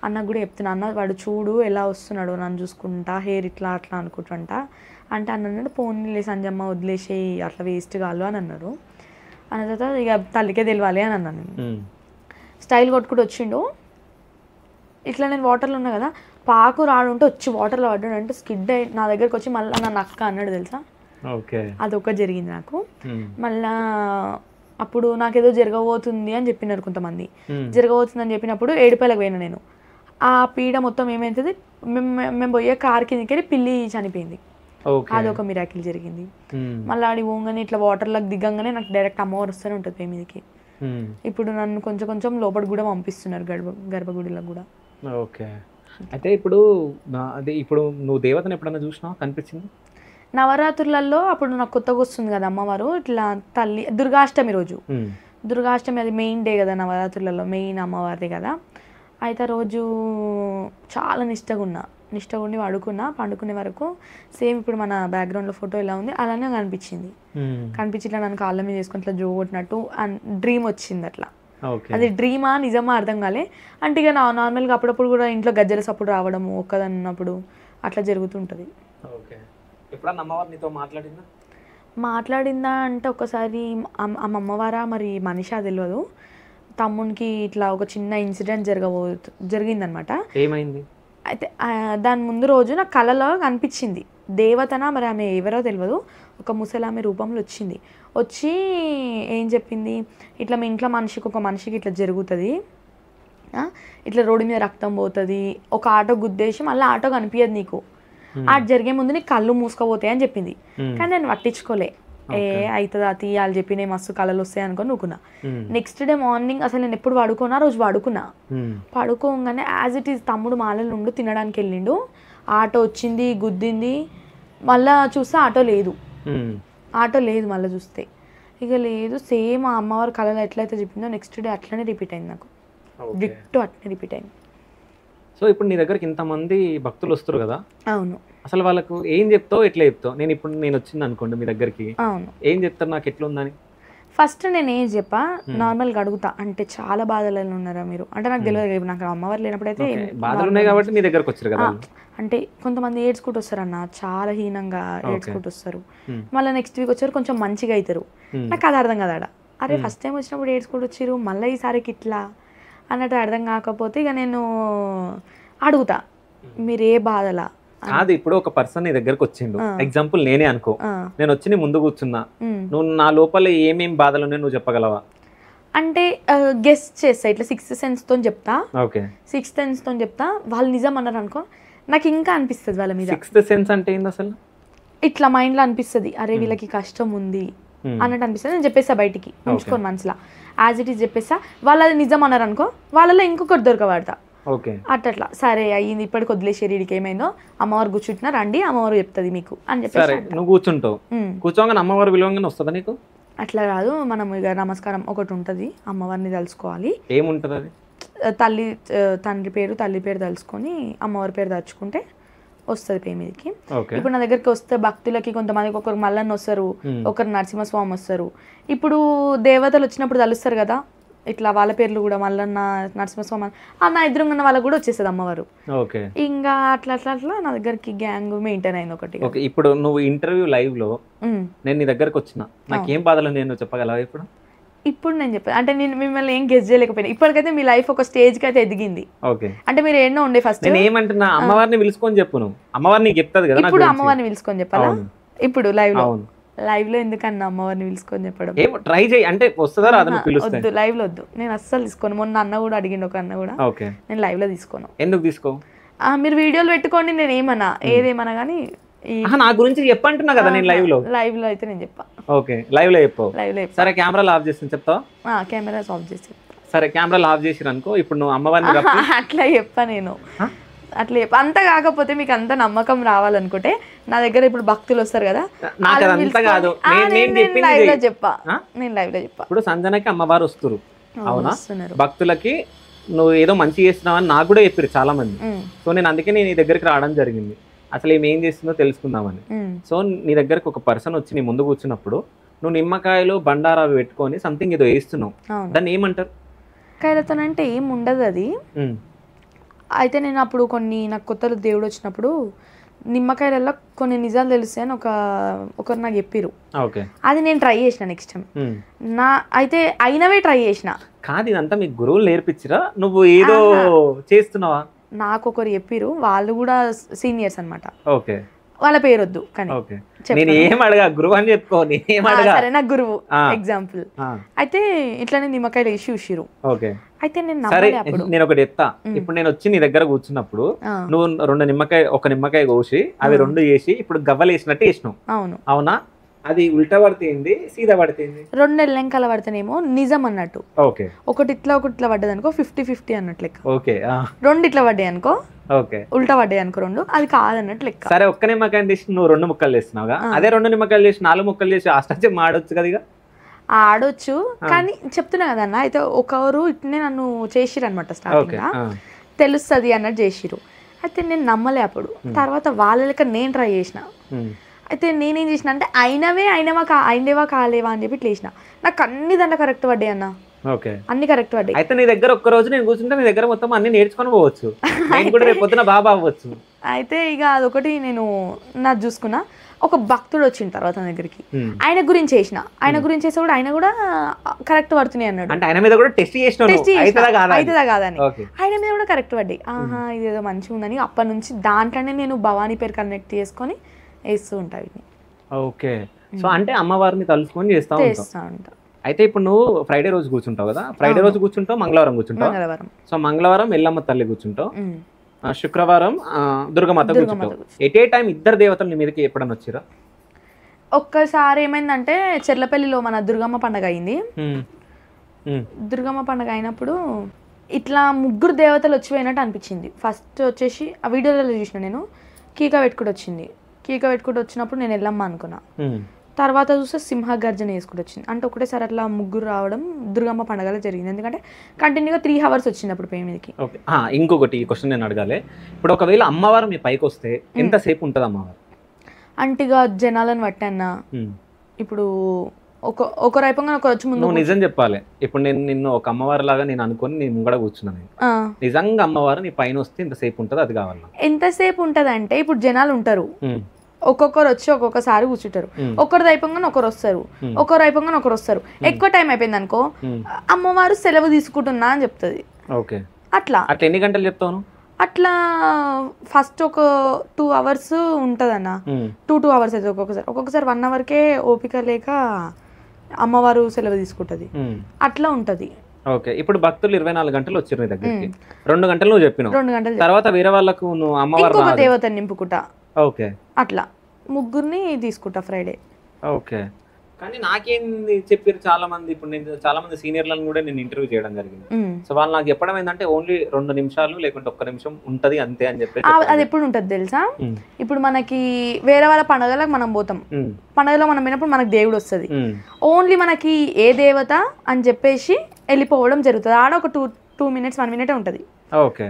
అన్నకు కూడా చెప్తున్నా, అన్న వాడు చూడు ఎలా వస్తున్నాడు నన్ను చూసుకుంటా హెయిర్ ఇట్లా అట్లా అనుకుంటుంటా. అంటే అన్నాడు పోనీలే సంజమ్మ వదిలేసి అట్లా వేస్ట్ కాదు అని అన్నారు. అన్న తర్వాత ఇక తల్లికే తెలియాలి అని అన్నాను నేను. స్టైల్ కొట్టుకుంటూ వచ్చిండు. ఇట్లా నేను వాటర్లో ఉన్నా కదా, పాకు రాడుంటే వచ్చి వాటర్లో పడ్డాడు. అంటే స్కిడ్ అయి నా దగ్గరకు వచ్చి మళ్ళీ నన్ను అక్క అన్నాడు తెలుసా. అదొక జరిగింది నాకు. మళ్ళా అప్పుడు నాకేదో జరగబోతుంది అని చెప్పినారు కొంతమంది. జరగబోతుంది అని చెప్పినప్పుడు ఏడుపాయలకు పోయినా నేను. ఆ పీడ మొత్తం ఏమైతుంది, మేము పోయే కార్ కిందకి వెళ్ళి పిల్లి చనిపోయింది. అదొక మిరాకిల్ జరిగింది. మళ్ళీ ఆడి పోగానే ఇట్లా వాటర్లోకి దిగంగానే నాకు డైరెక్ట్ అమ్మవారు వస్తూనే ఉంటుంది పే మీదకి. ఇప్పుడు నన్ను కొంచెం కొంచెం లోపలికి కూడా పంపిస్తున్నారు, గర్భగుడిలో కూడా. ఓకే. అయితే ఇప్పుడు నువ్వు దేవతను ఎప్పుడన్నా చూసినావా, కనిపించింది? నవరాత్రులలో అప్పుడు నాకు కొత్తగా వస్తుంది కదా అమ్మవారు, ఇట్లా తల్లి దుర్గాష్టమి రోజు. దుర్గాష్టమి అది మెయిన్ డే కదా నవరాత్రులలో, మెయిన్ అమ్మవారిది కదా. అయితే ఆ రోజు చాలా నిష్టగా ఉండి పండుకునే వరకు సేమ్ ఇప్పుడు మన బ్యాక్గ్రౌండ్లో ఫోటో ఎలా ఉంది అలానే కనిపించింది. కనిపించి ఇట్లా నన్ను కాళ్ళ మీద వేసుకుని ఇట్లా జో కొట్టినట్టు డ్రీమ్ వచ్చింది. అట్లా అది డ్రీమా నిజమా అర్థం కాలే. అంటే ఇక నార్మల్గా అప్పుడప్పుడు కూడా ఇంట్లో గజ్జల సప్పుడు రావడము ఒక్కదాన్ని ఉన్నప్పుడు అట్లా జరుగుతుంటుంది. మాట్లాడిందా అంటే ఒకసారి అమ్మవారా మరి మనిషా తెలియదు, తమ్మునికి ఇట్లా ఒక చిన్న ఇన్సిడెంట్ జరిగిందనమాట. ఏమైంది అయితే దాని ముందు రోజు నాకు కళలో కనిపించింది దేవతన, మరి ఆమె ఎవరో తెలియదు, ఒక ముసలామె రూపంలో వచ్చింది. వచ్చి ఏం చెప్పింది, ఇట్లా మీ ఇంట్లో ఒక మనిషికి ఇట్లా జరుగుతుంది, ఇట్లా రోడ్డు మీద రక్తం పోతుంది, ఒక ఆటో గుద్దేసి మళ్ళీ ఆటో కనిపించదు నీకు, ఆట జరిగే ముందు నీకు కళ్ళు మూసుకపోతాయి అని చెప్పింది. కానీ నేను పట్టించుకోలే, అవుతుందా తీయాలి చెప్పి నేను మస్తు కళలు వస్తాయి అనుకొని నువ్వుకున్నా. నెక్స్ట్ డే మార్నింగ్ అసలు నేను ఎప్పుడు పడుకున్నా రోజు పడుకోగానే యాజ్ ఇట్ ఈజ్ తమ్ముడు మాలల నుండి తినడానికి వెళ్ళిండు. ఆటో వచ్చింది గుద్దింది, మళ్ళా చూస్తే ఆటో లేదు మళ్ళీ చూస్తే ఇక లేదు. సేమ్ ఆ అమ్మవారి కళలో ఎట్లయితే చెప్పిందో నెక్స్ట్ డే అట్లనే రిపీట్ అయింది నాకు, డిట్టో అట్లనే రిపీట్ అయింది. సో ఇప్పుడు నీ దగ్గరికి ఇంతమంది భక్తులు వస్తారు కదా, అవును, అసలు వాళ్ళకు ఏం చెప్తావు, ఎట్లా చెప్తావు? నేను వచ్చింది అనుకోండి మీ దగ్గరికి, అవును, ఏం చెప్తారు నాకు ఎట్లుందని? ఫస్ట్ నేను ఏం చెప్పా, నార్మల్గా అడుగుతా, అంటే చాలా బాధలలో ఉన్నారా మీరు అంటే నాకు తెలియదు, నాకు అమ్మవారు లేనప్పుడైతే బాధలు ఉన్నాయి కాబట్టి నీ దగ్గరకు వచ్చారు కదా. అంటే కొంతమంది ఏడ్చుకుంటూ వస్తారు అన్న, చాలా హీనంగా ఏడ్చుకుంటూ వస్తారు, మళ్ళీ నెక్స్ట్ వీక్ వచ్చారు కొంచెం మంచిగా అవుతారు. నాకు అది అర్థం కదా, అరే ఫస్ట్ టైం వచ్చినప్పుడు ఏడ్చుకుంటూ వచ్చారు మళ్ళీ ఈసారికి ఇట్లా అన్నట్టు అర్థం కాకపోతే ఇక నేను అడుగుతా మీరు ఏ బాధలా. కాదు, ఇప్పుడు ఒక పర్సన్ నీ దగ్గరకు వచ్చిండు, ఎగ్జాంపుల్ నేనే అనుకో, నేను వచ్చి నీ ముందు కూర్చున్నా, నువ్వు నా లోపల ఏమేమి బాధలు ఉన్నాయో నువ్వు చెప్పగలవా? అంటే గెస్ట్ చేస్తా, ఇట్లా 6th sense తో చెప్తా. ఓకే, 6th sense తో చెప్తా, వాళ్ళు నిజం అన్నారు అనుకో నాకు ఇంకా అనిపిస్తుంది వాళ్ళ మీద. 6th sense అంటే ఏంది అసలు? ఇట్లా మైండ్ లో అనిపిస్తుంది, అరే వీళ్ళకి కష్టం ఉంది అన్నట్టు అనిపిస్తుంది. నేను చెప్పేస్తా బయటికి ఉంచుకోను మనసులో, యాజ్ ఇట్ ఈస్ చెప్పేస్తా. వాళ్ళు అది నిజం అన్నారు అనుకో వాళ్ళలో ఇంకొకటి దొరకబడతా. అట్లా సరే అయ్యింది ఇప్పటికి వదిలేసేది, వీడికి ఏమైందో అమ్మవారు కూర్చుంటున్నా రండి అమ్మవారు చెప్తుంది మీకు అని చెప్పి నువ్వు కూర్చుంటావు. కూర్చోగానే అమ్మవారు విలువంగానే వస్తుందా నీకు? అట్లా కాదు, మనం ఇక నమస్కారం ఒకటి ఉంటుంది, అమ్మవారిని తలుచుకోవాలి. ఏముంటుంది అది? తండ్రి పేరు తల్లి పేరు తలుచుకొని అమ్మవారి పేరు తలుచుకుంటే వస్తుంది పే మీదకి. ఇప్పుడు నా దగ్గరికి వస్తే భక్తులకి కొంతమందికి ఒకరు మల్లన్న వస్తారు, ఒకరు నరసింహస్వామి వస్తారు. ఇప్పుడు దేవతలు వచ్చినప్పుడు తలుస్తారు కదా, ఇట్లా వాళ్ళ పేర్లు కూడా మల్లన్న నరసింహస్వామి అన్న ఎదురున్న వాళ్ళకి కూడా వచ్చేస్తుంది అమ్మవారు. ఇంకా అట్లా అట్లా అట్లా నా దగ్గరికి గ్యాంగ్ మెయింటైన్ అయింది ఒకటి. ఇప్పుడు నువ్వు ఇంటర్వ్యూ లైవ్ లో నేను నీ దగ్గరకు వచ్చిన, నాకేం బాధలు నేను చెప్పగలవా? ఇప్పుడు ఇప్పుడు నేను చెప్పాను అంటే నేను మిమ్మల్ని ఏం గెస్ చేయలేకపోయినా ఇప్పటికైతే మీ లైఫ్ ఒక స్టేజ్కి అయితే ఎదిగింది. ఓకే, అంటే మీరు ఎన్నో ఉండే ఫస్ట్. నేను ఏమంటున్నా, అమ్మవారిని పిలుచుకొని చెప్పు, నువ్వు అమ్మవారిని చెప్తాది కదా. ఇప్పుడు అమ్మవారిని పిలుచుకొని చెప్పాలా? ఇప్పుడు లైవ్ లో ఎందుకన్నా అమ్మవారిని పిలుచుకొని చెప్పడం? ట్రై చేయి, అంటే వస్తుందా రాదు? వద్దు, లైవ్ లో వద్దు, నేను అస్సలు తీసుకోను. మొన్న అన్న కూడా అడిగిండు, ఒక అన్న కూడా. నేను లైవ్ లో తీసుకోను. ఎందుకు తీసుకో? మీరు వీడియోలు పెట్టుకోండి, నేను ఏమన్నా ఏదేమన్నా కానీ నా గురించి చెప్పంటున్నా కదా నేను లైవ్ లో అయితే నేను చెప్పా. ఓకే, లైవ్ లో చెప్పు. లైవ్ లో సరే, కెమెరాలు ఆఫ్ చేసి చెప్తావా? కెమెరాస్ ఆఫ్ చేసి. సరే, కెమెరాలు ఆఫ్ చేసిరు అనుకో, ఇప్పుడు నువ్వు అమ్మవారిని అట్లా చెప్పా నేను, అట్లా చెప్ప. అంత కాకపోతే మీకు అంత నమ్మకం రావాలనుకుంటే నా దగ్గర ఇప్పుడు భక్తులు వస్తారు కదా, నేను లైవ్ లో చెప్పా. ఇప్పుడు సంజనకి అమ్మవారు వస్తారు, అవునా? భక్తులకి నువ్వు ఏదో మంచి చేస్తున్నావు అని నాకు కూడా చెప్పారు చాలా మంది. సో నేను అందుకే నీ దగ్గరికి రావడం జరిగింది, అసలు ఏం చేస్తుందో తెలుసుకుందామని. సో నీ దగ్గరకు ఒక పర్సన్ వచ్చి నీ ముందు కూర్చున్నప్పుడు నువ్వు నిమ్మకాయలు బండారా పెట్టుకొని సంథింగ్ ఏదో వేస్తున్నావు, దాన్ని ఏమంటారు? కాయలతోనంటే ఏం ఉండదు అది. అయితే నేను అప్పుడు నాకు కొత్తలో దేవుడు వచ్చినప్పుడు నిమ్మకాయలలో కొన్ని నిజాలు తెలిస్తే అని ఒకరు నాకు చెప్పారు. అది నేను ట్రై చేసిన నెక్స్ట్ టైం. అయితే అయినవే ట్రై చేసిన. కాదు, ఇదంతా మీకు గురువులు నేర్పించిరా, నువ్వు ఏదో చేస్తున్నావా? నాకు ఒకరు చెప్పారు, వాళ్ళు కూడా సీనియర్స్ అనమాట. ఓకే, వాళ్ళ పేరు వద్దు కానీ నేను ఏం అడగా, గురువు అని చెప్పుకో. సరే, నాకు గురువు ఎగ్జాంపుల్. అయితే ఇట్లానే నిమ్మకాయలు వేసి చూసిరు. అయితే నేను ఒకటి చెప్తా. ఇప్పుడు నేను వచ్చి నీ దగ్గర కూర్చున్నప్పుడు నువ్వు ఒక నిమ్మకాయ కోసి అవి రెండు వేసి ఇప్పుడు గవ్వలు వేసినట్టు వేసినావు, అవునా? అది ఉల్టా పడితేంది, సీదా పడితేంది? రెండు ఎల్లంకల పడితేనేమో నిజం అన్నట్టు. ఓకే, ఒకటి ఇట్లా పడ్డది అనుకో 50-50 అన్నట్టు లెక్క. ఓకే, రెండు ఇట్లా పడ్డాయి అనుకో, ఓకే, ఉల్టా పడ్డాయి అనుకో రెండు, అది కాదన్నట్టు లెక్క. సరే, ఒక్క నిమ్మకాయ తీసి నువ్వు 2 ముక్కలు చేస్తున్నావుగా, అదే 2 నిమ్మకాయలు చేసి 4 ముక్కలు చేసి అష్టాచం ఆడొచ్చు కదా. ఇక ఆడొచ్చు, కానీ చెప్తున్నా కదన్న. అయితే ఒకరు ఇట్నే నన్ను చేసిరు అనమాట, స్టార్టింగ్ తెలుస్తుంది అన్నట్టు చేసిరు. అయితే నేను నమ్మలే అప్పుడు. తర్వాత వాళ్ళ లెక్క నేను ట్రై చేసిన. అయితే నేనేం చేసిన అంటే అయినవా కాలేవా అని చెప్పి ఇట్లా వేసిన. నాకు అన్ని దాంట్లో కరెక్ట్ పడ్డాయి అన్న, అన్ని కరెక్ట్ పడ్డాయి. అయితే నీ దగ్గర ఒక్క రోజు నేను కూర్చుంటే నీ దగ్గర మొత్తం అన్ని నేర్చుకొని పోవచ్చు, రేపు పొద్దున బాబా అవ్వచ్చు. అయితే ఇక అదొకటి నేను నాకు చూసుకున్నా. ఒక భక్తుడు వచ్చిన తర్వాత నా దగ్గరికి, ఆయన గురించి వేసిన. ఆయన గురించి వేస్తే కూడా ఆయన కూడా కరెక్ట్ పడుతున్నాయి అన్నాడు. అంటే ఆయన మీద కూడా టెస్ట్ అవుతుందా కాదని ఆయన మీద కూడా కరెక్ట్ పడ్డాయి. ఇదేదో మంచిగా ఉందని అప్పటి నుంచి దాంట్లోనే నేను భవానీ పేరు కనెక్ట్ చేసుకొని వేస్తూ ఉంటా. ఓకే, సో అంటే అమ్మవారిని తలుచుకొని చేస్తా ఉంటా. అయితే ఇప్పుడు నువ్వు ఫ్రైడే రోజు కూర్చుంటావు కదా, ఫ్రైడే రోజు కూర్చుంటావు, మంగళవారం కూర్చుంటావు. సో మంగళవారం ఎల్లమ్మ తల్లి కూర్చుంటావు, శుక్రవారం దుర్గమాత కూర్చుంటావు. ఎట్ ఏ టైం ఇద్దరు దేవతలు నీ మీదకి ఎప్పుడన్నా వచ్చిరా? ఒక్కసారి ఏమైందంటే చెర్లపల్లిలో మన దుర్గమ్మ పండుగ అయింది. దుర్గమ్మ పండుగ అయినప్పుడు ఇట్లా 3 దేవతలు వచ్చిపోయినట్టు అనిపించింది. ఫస్ట్ వచ్చేసి ఆ వీడియోలలో చూసిన నేను, కీక పెట్టుకుంటూ వచ్చింది. కీక పెట్టుకుంటూ వచ్చినప్పుడు నేను ఎల్లమ్మ అనుకున్నా. తర్వాత చూస్తే సింహగర్జన వేసుకుంటూ వచ్చింది. అంటే ఒకటేసారి అట్లా 3 రావడం దుర్గమ్మ పండుగలో జరిగింది. ఎందుకంటే కంటిన్యూగా 3 hours వచ్చింది అప్పుడు పే మీదకి. ఇంకొకటి క్వశ్చన్ నేను అడగాలి. ఇప్పుడు ఒకవేళ అమ్మవారు మీ పైకి వస్తే ఎంతసేపు ఉంటుంది అమ్మవారు? అంటే ఇక జనాలను బట్టి అన్న, ఇప్పుడు ఒకరు అయిపోగా ఒకరు వచ్చి ముందు. నువ్వు నిజం చెప్పాలి. ఇప్పుడు నేను నిన్ను ఒక అమ్మవారి లాగా నేను అనుకుని నేను ముంగడ కూర్చున్నాను, నిజంగా అమ్మవారు నీ పైన వస్తే ఎంతసేపు ఉంటుంది అది కావాలి? ఎంతసేపు ఉంటుంది అంటే ఇప్పుడు జనాలు ఉంటారు, ఒక్కొక్కరు వచ్చి ఒక్కొక్కసారి కూర్చుంటారు. ఒకరిది అయిపోగానే ఒకరు వస్తారు, ఒకరు అయిపోగానే ఒకరు వస్తారు. ఎక్కువ టైం అయిపోయింది అనుకో అమ్మవారు సెలవు తీసుకుంటున్నా అని చెప్తుంది. అట్లా ఎన్ని గంటలు చెప్తాను? అట్లా ఫస్ట్ ఒక 2 hours ఉంటుంది అన్న. 2 hours అయితే ఒక్కొక్కసారి 1 hourకే ఓపిక లేక అమ్మవారు సెలవు తీసుకుంటది. అట్లా ఉంటది. ఓకే, ఇప్పుడు భక్తులు 24 గంటలు వచ్చారు నీ దగ్గరికి, 2 గంటలు నువ్వు చెప్పినావు. 2 గంటలు తర్వాత వేరే వాళ్ళకు నువ్వు అమ్మవారు దేవతని నింపుకుంటా. ఓకే, అట్లా 3 తీసుకుంటా ఫ్రైడే. ఓకే, కానీ నాకేంది చెప్పారు చాలా మంది. ఇప్పుడు నేను చాలా మంది సీనియర్లను కూడా నేను ఇంటర్వ్యూ చేయడం జరిగింది. సో వాళ్ళు నాకు చెప్పడం ఏంటంటే ఓన్లీ 2 నిమిషాలు లేకుంటే 1 నిమిషం ఉంటది అంతే అని చెప్పి. అది ఎప్పుడు ఉంటది తెలుసా? ఇప్పుడు మనకి వేరే వాళ్ళ పండుగలకు మనం పోతాం, పండుగలో మనం పోయినప్పుడు మనకు దేవుడు వస్తుంది. ఓన్లీ మనకి ఏ దేవత అని చెప్పేసి వెళ్ళిపోవడం జరుగుతుంది. ఆడ ఒక 2 minutes 1 minute ఉంటది.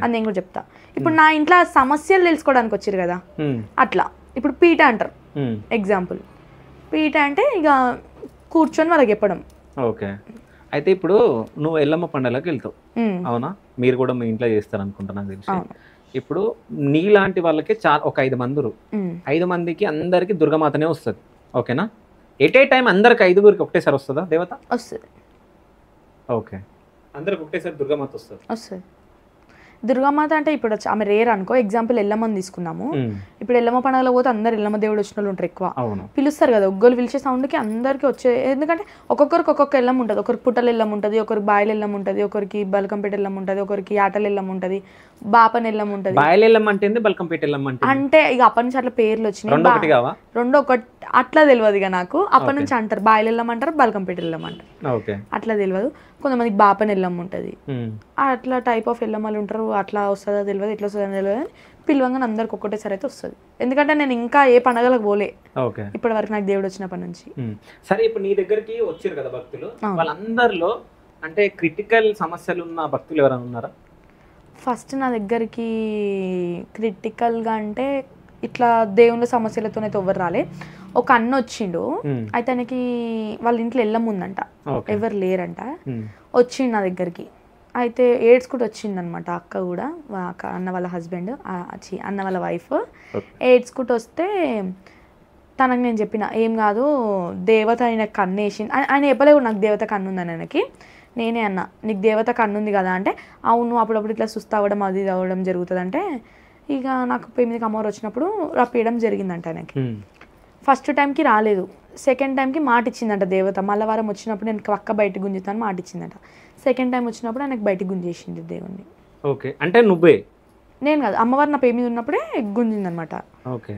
అది నేను కూడా చెప్తా. ఇప్పుడు నా ఇంట్లో సమస్యలు తెలుసుకోవడానికి వచ్చారు కదా, అట్లా ఇప్పుడు పీట అంటారు ఎగ్జాంపుల్. పీట అంటే ఇక కూర్చొని వాళ్ళకి చెప్పడం. ఓకే, అయితే ఇప్పుడు నువ్వు ఎల్లమ్మ పండుగకి వెళ్తావు, అవునా? మీరు కూడా మీ ఇంట్లో చేస్తారు అనుకుంటా నాకు తెలిసి. ఇప్పుడు నీలాంటి వాళ్ళకి ఒక 5 మంది, 5 మందికి అందరికి దుర్గమాతనే వస్తుంది, ఓకేనా? ఎట్ ఏ టైం అందరికి 5గురికి ఒకటేసారి వస్తుందా దేవత? వస్తుంది. ఓకే. అందరికి ఒకటేసారి దుర్గామాత వస్తుంది. వస్తుంది. దుర్గామాత అంటే ఇప్పుడు ఆమె రేర్ అనుకో. ఎగ్జాంపుల్ ఎల్లమ్మని తీసుకున్నాము. ఇప్పుడు ఎల్లమ్మ పండుగలో పోతే అందరు ఎల్లమ్మ దేవుడు వచ్చిన వాళ్ళు ఉంటారు ఎక్కువ. పిలుస్తారు కదా, ఒగ్గోలు పిలిచే సౌండ్కి అందరికి వచ్చే. ఎందుకంటే ఒక్కొక్కరికి ఒక్కొక్క ఎల్లమ్మ ఉంటుంది. ఒకరికి పుట్టల ఎల్లమ్మ ఉంటుంది, ఒకరికి బాయిల ఎల్లమ్మ ఉంటుంది, ఒకరికి బల్కంపేట ఎల్లమ్మ ఉంటుంది, ఒకరికి ఆటల ఎల్లమ్మ ఉంటుంది, బాపన ఎల్లమ్మ ఉంటుంది. బాయిల ఎల్లమ్మ అంటే బల్కంపేట ఎల్లమ్మ అంటే ఇక అప్పటి నుంచి అట్లా పేర్లు వచ్చినాయి. రెండో ఒకటి అట్లా తెలియదు ఇక నాకు. అప్పటి నుంచి అంటారు బాయిల ఎల్లమ్మ అంటారు, బల్కంపేట ఎల్లమ్మ అంటారు. అట్లా తెలియదు. కొంతమందికి బాపన ఎల్లమ్మ ఉంటుంది. అట్లా టైప్ ఆఫ్ ఎల్లమ్మలు ఉంటారు. అట్లా వస్తుందో తెలియదు, ఎట్లా వస్తుందో తెలియదు. పిలవంగానే అందరికి ఒక్కటేసారి అయితే వస్తుంది. ఎందుకంటే నేను ఇంకా ఏ పండుగలకు పోలే ఇప్పటి వరకు, నాకు దేవుడు వచ్చినప్పటి నుంచి. సరే, ఇప్పుడు నీ దగ్గరికి వచ్చారు కదా భక్తులు, వాళ్ళందరిలో అంటే క్రిటికల్ సమస్యలు ఉన్న భక్తులు ఎవరైనా ఉన్నారా? ఫస్ట్ నా దగ్గరికి క్రిటికల్గా అంటే ఇట్లా దేవుళ్ళ సమస్యలతోనైతే ఎవరు రాలే. ఒక అన్న వచ్చిండు, అయితే ఆయనకి వాళ్ళ ఇంట్లో ఎల్లమ్ముందంట, ఎవరు లేరంట. వచ్చిండు నా దగ్గరికి, అయితే ఏడ్స్కుంటూ వచ్చిందనమాట. అక్క కూడా, అన్న వాళ్ళ హస్బెండ్, అన్న వాళ్ళ వైఫ్ ఏడ్స్కుంటూ వస్తే తనకు నేను చెప్పిన, ఏం కాదు దేవత ఆయన కన్నేసింది. ఆయన చెప్పలేవు నాకు దేవత కన్నుందని ఆయనకి. నేనే అన్న, నీకు దేవత కన్నుంది కదా అంటే, అవును అప్పుడప్పుడు ఇట్లా సుస్థ అవ్వడం అది అవ్వడం జరుగుతుంది అంటే, ఇక నాకు 8కి అమ్మవారు వచ్చినప్పుడు రప్పియడం జరిగిందంట ఆయనకి. ఫస్ట్ టైంకి రాలేదు, సెకండ్ టైంకి మాట ఇచ్చిందంట దేవత. మళ్ళీ వారం వచ్చినప్పుడు నేను పక్క బయటకు గుంజుతాను మాట ఇచ్చిందంట. సెకండ్ టైం వచ్చినప్పుడు ఆయనకు బయటకు గుంజేసింది దేవుణ్ణి. ఓకే, అంటే నువ్వే? నేను కాదు, అమ్మవారు నా పేరు మీద ఉన్నప్పుడే గుంజిందనమాట. ఓకే,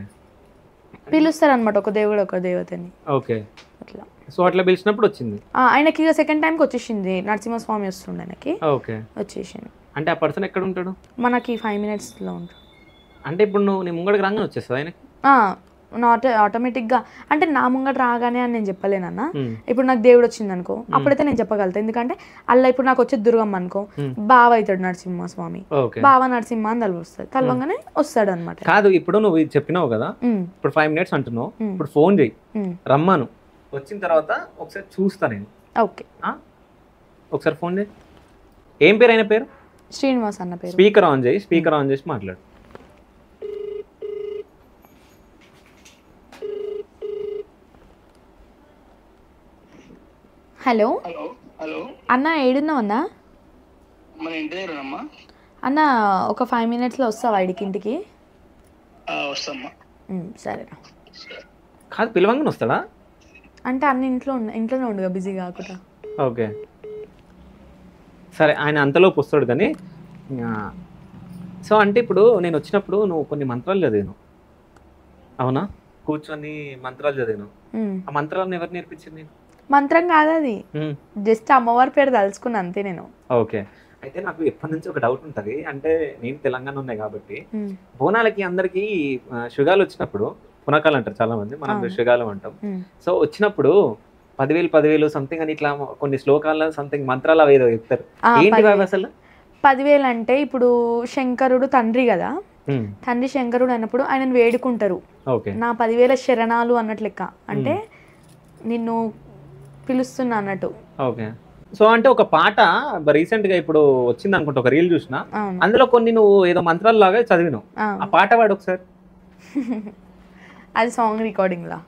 పిలుస్తారు అనమాట ఒక దేవుడు ఒక దేవతని. ఓకే, అట్లా. సో అట్లా పిలిచినప్పుడు వచ్చింది ఆయనకి. ఇక సెకండ్ టైంకి వచ్చేసింది, నరసింహస్వామి వస్తుండే ఆయనకి. ఓకే, వచ్చేసింది. అంటే ఆ పర్సన్ ఎక్కడ ఉంటాడు? మనకి 5 minutesలో ఉంటాడు. అంటే ఇప్పుడు నువ్వు నీ ముంగడికి రాగానే వచ్చేస్తుంది ఆయనకి? ఆటోమేటిక్గా. అంటే నా ముంగట రాగానే అని నేను చెప్పలేనన్నా. ఇప్పుడు నాకు దేవుడు వచ్చింది అనుకో, అప్పుడైతే నేను చెప్పగలుగుతా. ఎందుకంటే అలా ఇప్పుడు నాకు వచ్చే దుర్గమ్మ అనుకో, బావ అవుతాడు నరసింహస్వామి, బావ నరసింహ అని తల వస్తుంది, తలవంగానే వస్తాడు అనమాట. కాదు, ఇప్పుడు నువ్వు చెప్పినావు కదా, ఇప్పుడు 5 minutes అంటున్నావు, ఇప్పుడు ఫోన్ చేయి, రమ్మను, వచ్చిన తర్వాత ఒకసారి చూస్తా నేను. ఓకే, ఒకసారి ఫోన్ చేయి. ఏం పేరు అయిన పేరు? శ్రీనివాస్ అన్న పేరు. స్పీకర్ ఆన్ చేయి, స్పీకర్ ఆన్ చేసి మాట్లాడు. హలో హలో అన్న, ఏడున్నావు అన్న? మన ఇంటి దగ్గర అన్న, ఒక 5 minutesలో వస్తావా ఇడికి ఇంటికి? వస్తామ్మా. సరేనా. కాదు, పిలవంగానే వస్తాడా? అంటే అన్ని ఇంట్లోనే ఉండగా బిజీ కాకుండా. ఓకే, సరే, ఆయన అంతలోపు వస్తాడు. కానీ సో అంటే ఇప్పుడు నేను వచ్చినప్పుడు నువ్వు కొన్ని మంత్రాలు చదివాను, అవునా? కూర్చొని మంత్రాలు చదివాను. ఆ మంత్రాలను ఎవరు నేర్పించింది? నేను మంత్రం కాదు అది, జస్ట్ అమ్మవారి పేరు తలుచుకున్నా అంతే నేను. ఓకే, అయితే నాకు ఎప్పటి నుంచి ఒక డౌట్ ఉంటుంది. అంటే నేను తెలంగాణ ఉన్నాయి కాబట్టి బోనాలకి అందరికి షుగాలు వచ్చినప్పుడు పునకాలు అంటారు చాలా మంది, మనం షుగాలు అంటాం. సో వచ్చినప్పుడు 10,000 సంథింగ్ అని ఇట్లా కొన్ని శ్లోకాల సంథింగ్ మంత్రాలు అవి ఏదో చెప్తారు. ఏంటి అసలు 10,000 అంటే? ఇప్పుడు శంకరుడు తండ్రి కదా, తండ్రి శంకరుడు అన్నప్పుడు ఆయనను వేడుకుంటారు, నా 10,000 శరణాలు అన్నట్లు లెక్క. అంటే నిన్ను పిలుస్తున్నా అన్నట్టు. ఓకే, సో అంటే ఒక పాట రీసెంట్ గా ఇప్పుడు వచ్చింది అనుకుంటా, ఒక రీల్ చూసిన, అందులో కొన్ని నువ్వు ఏదో మంత్రాలు లాగా చదివినావు. ఆ పాట పాడు ఒకసారి. అది సాంగ్ రికార్డింగ్ లా.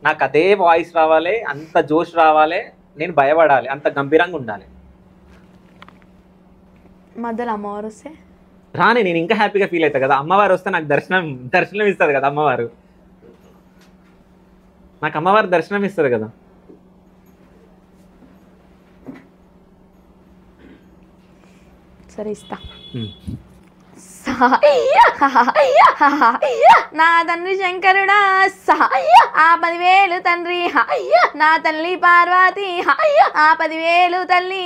నాకు అదే వాయిస్ రావాలి, అంత జోష్ రావాలి, నేను భయపడాలి, అంత గంభీరంగా ఉండాలి. మధ్యలో అమ్మవారు వస్తే రాని నేను ఇంకా హ్యాపీగా ఫీల్ అవుతా కదా. అమ్మవారు వస్తే నాకు దర్శనం ఇస్తుంది కదా అమ్మవారు, నాకు అమ్మవారు దర్శనం ఇస్తుంది కదా. సరే ఇస్తా. నా తండ్రి శంకరుడా ఆ 10,000 తండ్రి, నా తల్లి పార్వతి ఆ 10,000 తల్లి,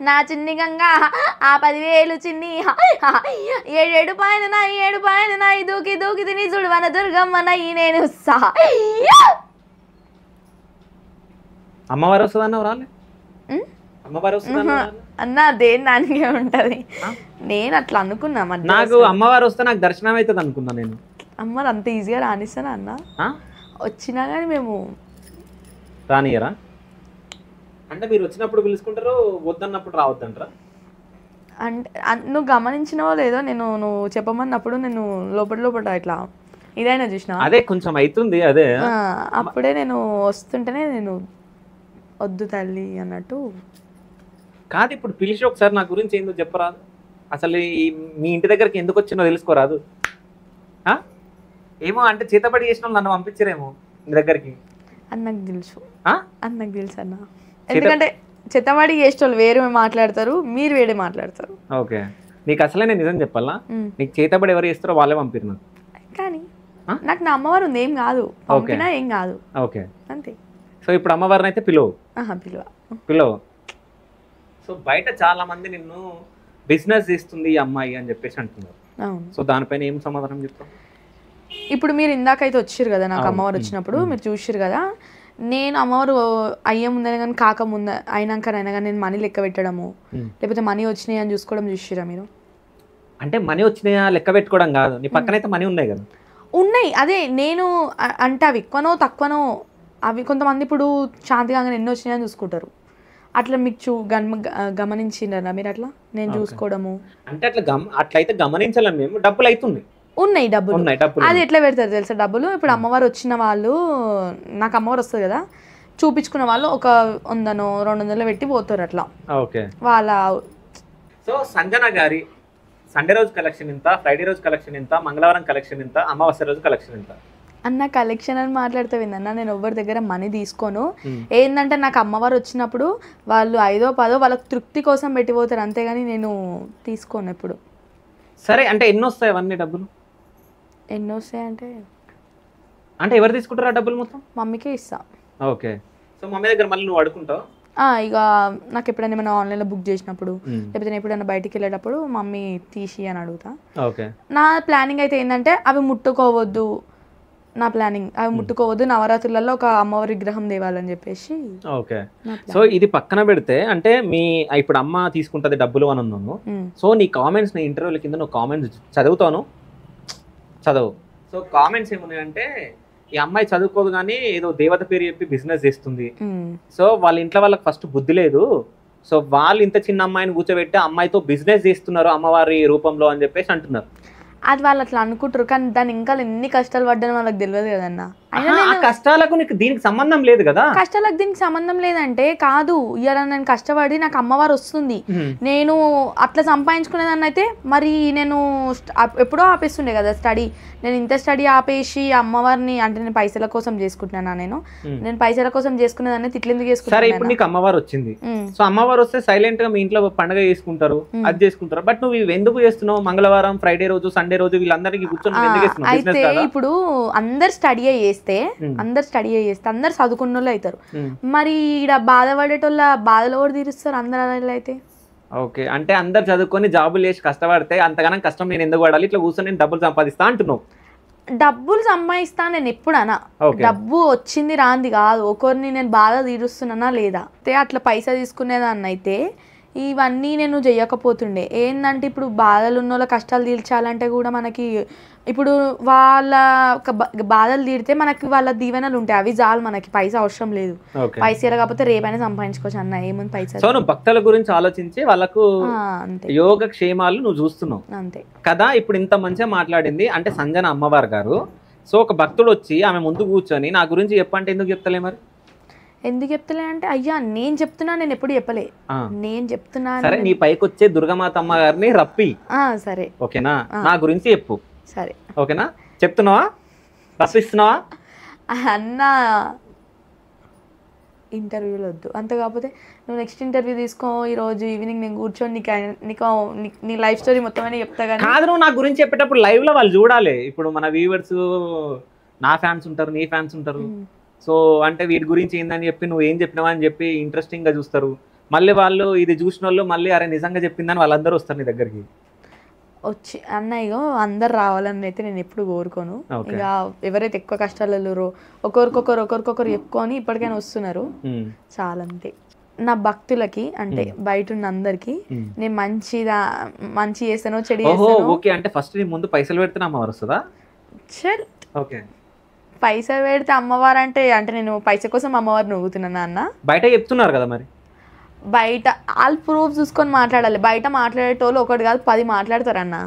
నా చిన్ని గంగా ఆ 10,000 చిన్ని, 7 పైన నాయి 7 పైన నాయి, దూకి దూకి తిని చూడు మన దుర్గమ్మ నయ్యి నేను. అమ్మవారు వస్తుందన్న రాలే? అమ్మవారు వస్తుందన్న అన్న దేని దానికే ఉంటది. నేను అట్లా అనుకున్నా, నాకు అమ్మవారు వస్తే నాకు దర్శనం అవుతుంది అనుకున్నా నేను. అమ్మవారు అంత ఈజీగా రానిస్తానా అన్న? వచ్చినా కానీ మేము రానియరా? అంటే మీరు వచ్చినప్పుడు పిలుచుకుంటారు, వద్దన్నప్పుడు రావద్దంటారా? అంటే నువ్వు గమనించినవో లేదో, నువ్వు చెప్పమన్నప్పుడు నేను లోపల ఇట్లా ఇదైనా చూసినా అదే కొంచెం అవుతుంది అదే. అప్పుడే నేను వస్తుంటేనే నేను వద్దు తల్లి అన్నట్టు. కాదు ఇప్పుడు పిలిచి ఒకసారి నా గురించి ఏందో చెప్పరాదు, అసలు మీ ఇంటి దగ్గరికి ఎందుకు వచ్చినో తెలుసుకోరాదు. ఏమో అంటే చేతబడి చేసిన నన్ను పంపించరేమో మీ దగ్గరికి. అది నాకు తెలుసు అన్న, ఎందుకంటే చేతబడి చేసేటోళ్ళు వేరే మాట్లాడతారు, మీరు వేరే మాట్లాడతారు. ఓకే, నీకు అసలే నేను నిజం చెప్పాలా, నీకు చేతబడి ఎవరు చేస్తారో వాళ్ళే పంపిరు నాకు. కానీ నాకు నా అమ్మవారు ఉంది, ఏం కాదు, పంపినా ఏం కాదు. ఓకే అంతే. సో ఇప్పుడు అమ్మవారిని అయితే పిలువు. పిలువు. సో బయట చాలా మంది నిన్ను బిజినెస్ చేస్తుంది ఈ అమ్మాయి అని చెప్పేసి అంటున్నారు. సో దానిపైన ఏం సమాధానం చెప్తావు? ఇప్పుడు మీరు ఇందాకైతే వచ్చిర్రు కదా, నాకు అమ్మవారు వచ్చినప్పుడు మీరు చూసిర్రు కదా, నేను అమ్మవారు అయ్యే ముందనే కానీ కాక ముంద అయినాకనైనా కానీ నేను మనీ లెక్క పెట్టడము లేకపోతే మనీ వచ్చినాయి అని చూసుకోవడం చూసిరా మీరు? అంటే మనీ వచ్చినాయా లెక్క పెట్టుకోవడం కాదు, నీ పక్కనైతే మనీ ఉన్నాయి కదా. ఉన్నాయి, అదే నేను అంటే అవి ఎక్కువనో తక్కువనో అవి కొంతమంది ఇప్పుడు శాంతిగా ఎన్నో వచ్చినాయని చూసుకుంటారు. అట్లా మీకు గమనించిండ్రా మీరు అట్లా నేను చూసుకోవడము? అంటే అట్లయితే గమనించాలని మేము డబ్బులు అవుతుంది, ఉన్నాయి డబ్బులు. అది ఎట్లా పెడతారు తెలుసా డబ్బులు? ఇప్పుడు అమ్మవారు వచ్చిన వాళ్ళు, నాకు అమ్మవారు వస్తుంది కదా, చూపించుకున్న వాళ్ళు ఒక 100-200 పెట్టి పోతారు అట్లా. ఓకే వాళ్ళ. సో సంజన గారి సండే రోజు కలెక్షన్ ఎంత, ఫ్రైడే రోజు కలెక్షన్ ఎంత, మంగళవారం కలెక్షన్ ఎంత, అమావాస్య రోజు కలెక్షన్ ఎంత? అన్న కలెక్షన్ అని మాట్లాడుతావిందన్న, నేను ఎవరి దగ్గర మనీ తీసుకోను. ఏంటంటే నాకు అమ్మవారు వచ్చినప్పుడు వాళ్ళు 5-10 వాళ్ళకి తృప్తి కోసం పెట్టిపోతారు, అంతేగాని నేను తీసుకోను ఎప్పుడు. సరే, అంటే ఎన్ని వస్తాయి అవన్నీ డబ్బులు? ఎన్ని వస్తాయి అంటే ఎవరు తీసుకుంటారు ఆ డబ్బులు మొత్తం? మమ్మీకే ఇస్తా. ఓకే, సో మమ్మీ దగ్గర మళ్ళీ నువ్వు అడుకుంటావు? ఇక నాకు ఎప్పుడైనా ఏమైనా ఆన్లైన్లో బుక్ చేసినప్పుడు లేకపోతే నేను ఎప్పుడైనా బయటికి వెళ్ళేటప్పుడు మమ్మీ తీసి అని అడుగుతా. ఓకే, నా ప్లానింగ్ అయితే ఏంటంటే అవి ముట్టుకోవద్దు, నా ప్లానింగ్ అవి ముట్టుకోవద్దు, నవరాత్రులలో ఒక అమ్మవారి విగ్రహం తేవాలని చెప్పేసి. ఓకే, సో ఇది పక్కన పెడితే అంటే మీ ఇప్పుడు అమ్మ తీసుకుంటుంది డబ్బులు అని అన్నాను. సో నీ కామెంట్స్, నీ ఇంటర్వ్యూల కింద నువ్వు కామెంట్స్ చదువు. సో కామెంట్స్ ఏమున్నాయంటే, ఈ అమ్మాయి చదువుకోదు కానీ ఏదో దేవత పేరు చెప్పి బిజినెస్ చేస్తుంది, సో వాళ్ళ ఇంట్లో వాళ్ళకి ఫస్ట్ బుద్ధి లేదు, సో వాళ్ళు ఇంత చిన్న అమ్మాయిని కూర్చోబెట్టి అమ్మాయితో బిజినెస్ చేస్తున్నారు అమ్మవారి రూపంలో అని చెప్పేసి అంటున్నారు. అది వాళ్ళు అట్లా అనుకుంటారు, కానీ దాని ఇంకా ఎన్ని కష్టాలు పడ్డానో వాళ్ళకి తెలియదు కదన్న. ఆ కష్టాలకు నీకు దీనికి సంబంధం లేదు కదా. కష్టాలకు దీనికి సంబంధం లేదంటే కాదు, ఇవాళ నేను కష్టపడి నాకు అమ్మవారు వస్తుంది, నేను అట్లా సంపాదించుకునేదాన్ని అయితే మరి నేను ఎప్పుడో ఆపేస్తుండే కదా స్టడీ. నేను ఇంత స్టడీ ఆపేసి అమ్మవారిని అంటే నేను పైసల కోసం చేసుకుంటున్నానా? నేను పైసల కోసం చేసుకునేదాన్ని తిట్లెందుకు చేసుకుంటాను? సరే, ఇప్పుడు నీకు అమ్మవారు వచ్చింది, సో అమ్మవారు వస్తే సైలెంట్ గా మీ ఇంట్లో పండుగ చేసుకుంటారు, అది చేసుకుంటారు, బట్ నువ్వు ఇవి ఎందుకు చేస్తున్నావు? మంగళవారం, ఫ్రైడే రోజు, సండే రోజు వీళ్ళందరికీ కూర్చొని అయితే ఇప్పుడు అందరు స్టడీ చేస్తే అందరు చదువుకున్న వాళ్ళు అవుతారు, మరి ఇక్కడ బాధపడేటోళ్ళ బాధలు ఎవరు తీరుస్తారు? అందరు అయితే. ఓకే, అంటే అందరు చదువుకొని జాబులు చేసి కష్టపడితే అంతగానం కష్టం నేను ఎందుకు పడాలి, ఇట్లా కూర్చొని నేను డబ్బులు సంపాదిస్తా అంటున్నావు? డబ్బులు సంపాదిస్తా నేను ఎప్పుడన్నా, డబ్బు వచ్చింది రాంది కాదు, ఒకరిని నేను బాధ తీరుస్తున్నానా లేదా. అట్లా పైసా తీసుకునేదాన్ని అయితే ఇవన్నీ నేను చెయ్యకపోతుండే. ఏంటంటే ఇప్పుడు బాధలు ఉన్న వాళ్ళ కష్టాలు తీర్చాలంటే కూడా మనకి ఇప్పుడు వాళ్ళ బాధలు తీరితే మనకి వాళ్ళ దీవెనలు ఉంటాయి, అవి చాలు, మనకి పైసా అవసరం లేదు. పైసలు కాకపోతే రేపైనా సంపాదించుకోవచ్చు అన్న, ఏముంది పైసా. సో నువ్వు భక్తుల గురించి ఆలోచించి వాళ్ళకు యోగ క్షేమాలు నువ్వు చూస్తున్నావు అంతే కదా. ఇప్పుడు ఇంత మంచిగా మాట్లాడింది అంటే సంజన అమ్మవారు గారు. సో ఒక భక్తుడు వచ్చి ఆమె ముందు కూర్చొని నా గురించి చెప్పంటే ఎందుకు చెప్తలే? మరి ఎందుకు చెప్తలే అంటే, అయ్యా నేను చెప్తున్నా, నేను ఎప్పుడు చెప్పలే, నేను చెప్తున్నా. సరే, నీ పైకి వచ్చే దుర్గమాత అమ్మ గారిని రప్పి, సరే ఓకేనా, నా గురించి చెప్పు. సరే ఓకేనా, చెప్తున్నావా? రప్పిస్తున్నావా? అన్న ఇంటర్వ్యూలు వద్దు, అంత కాకపోతే నువ్వు నెక్స్ట్ ఇంటర్వ్యూ తీసుకో, ఈరోజు ఈవినింగ్ నేను కూర్చొని నీకు నీ లైఫ్ స్టోరీ మొత్తం అని చెప్తా. కానీ కాదు, నువ్వు నా గురించి చెప్పేటప్పుడు లైవ్ లో వాళ్ళు చూడాలి. ఇప్పుడు మన వ్యూవర్స్ నా ఫ్యాన్స్ ఉంటారు, నీ ఫ్యాన్స్ ఉంటారు, సో అంటే వీటి గురించి ఏందని చెప్పి నువ్వు ఏం చెప్పినావా అని చెప్పి ఇంట్రెస్టింగ్ గా చూస్తారు. మళ్ళీ వాళ్ళు ఇది చూసిన వాళ్ళు మళ్ళీ అరే నిజంగా చెప్పిందని వాళ్ళందరూ వస్తారు నీ దగ్గరికి వచ్చి. అన్నయ్యో అందరు రావాలని అయితే నేను ఎప్పుడు కోరుకోను. ఇక ఎవరైతే ఎక్కువ కష్టాలు ఒకరికొకరు చెప్పుకొని ఇప్పటికైనా వస్తున్నారు, చాలా అంతే. నా భక్తులకి అంటే బయట ఉన్న అందరికి నేను మంచి చేస్తానో చెడు చేస్తానో. ఓకే, అంటే ఫస్ట్ నీ ముందు పైసలు పెడితే అమ్మవారు వస్తుందా? ఓకే, పైసలు పెడితే అమ్మవారు అంటే నేను పైసా కోసం అమ్మవారు నవ్వుతున్నానా అన్న? బయట చెప్తున్నారు కదా, మరి బయట వాళ్ళు ప్రూఫ్ చూసుకొని మాట్లాడాలి. బయట మాట్లాడేటోళ్ళు ఒకటి కాదు 10 మాట్లాడతారన్న.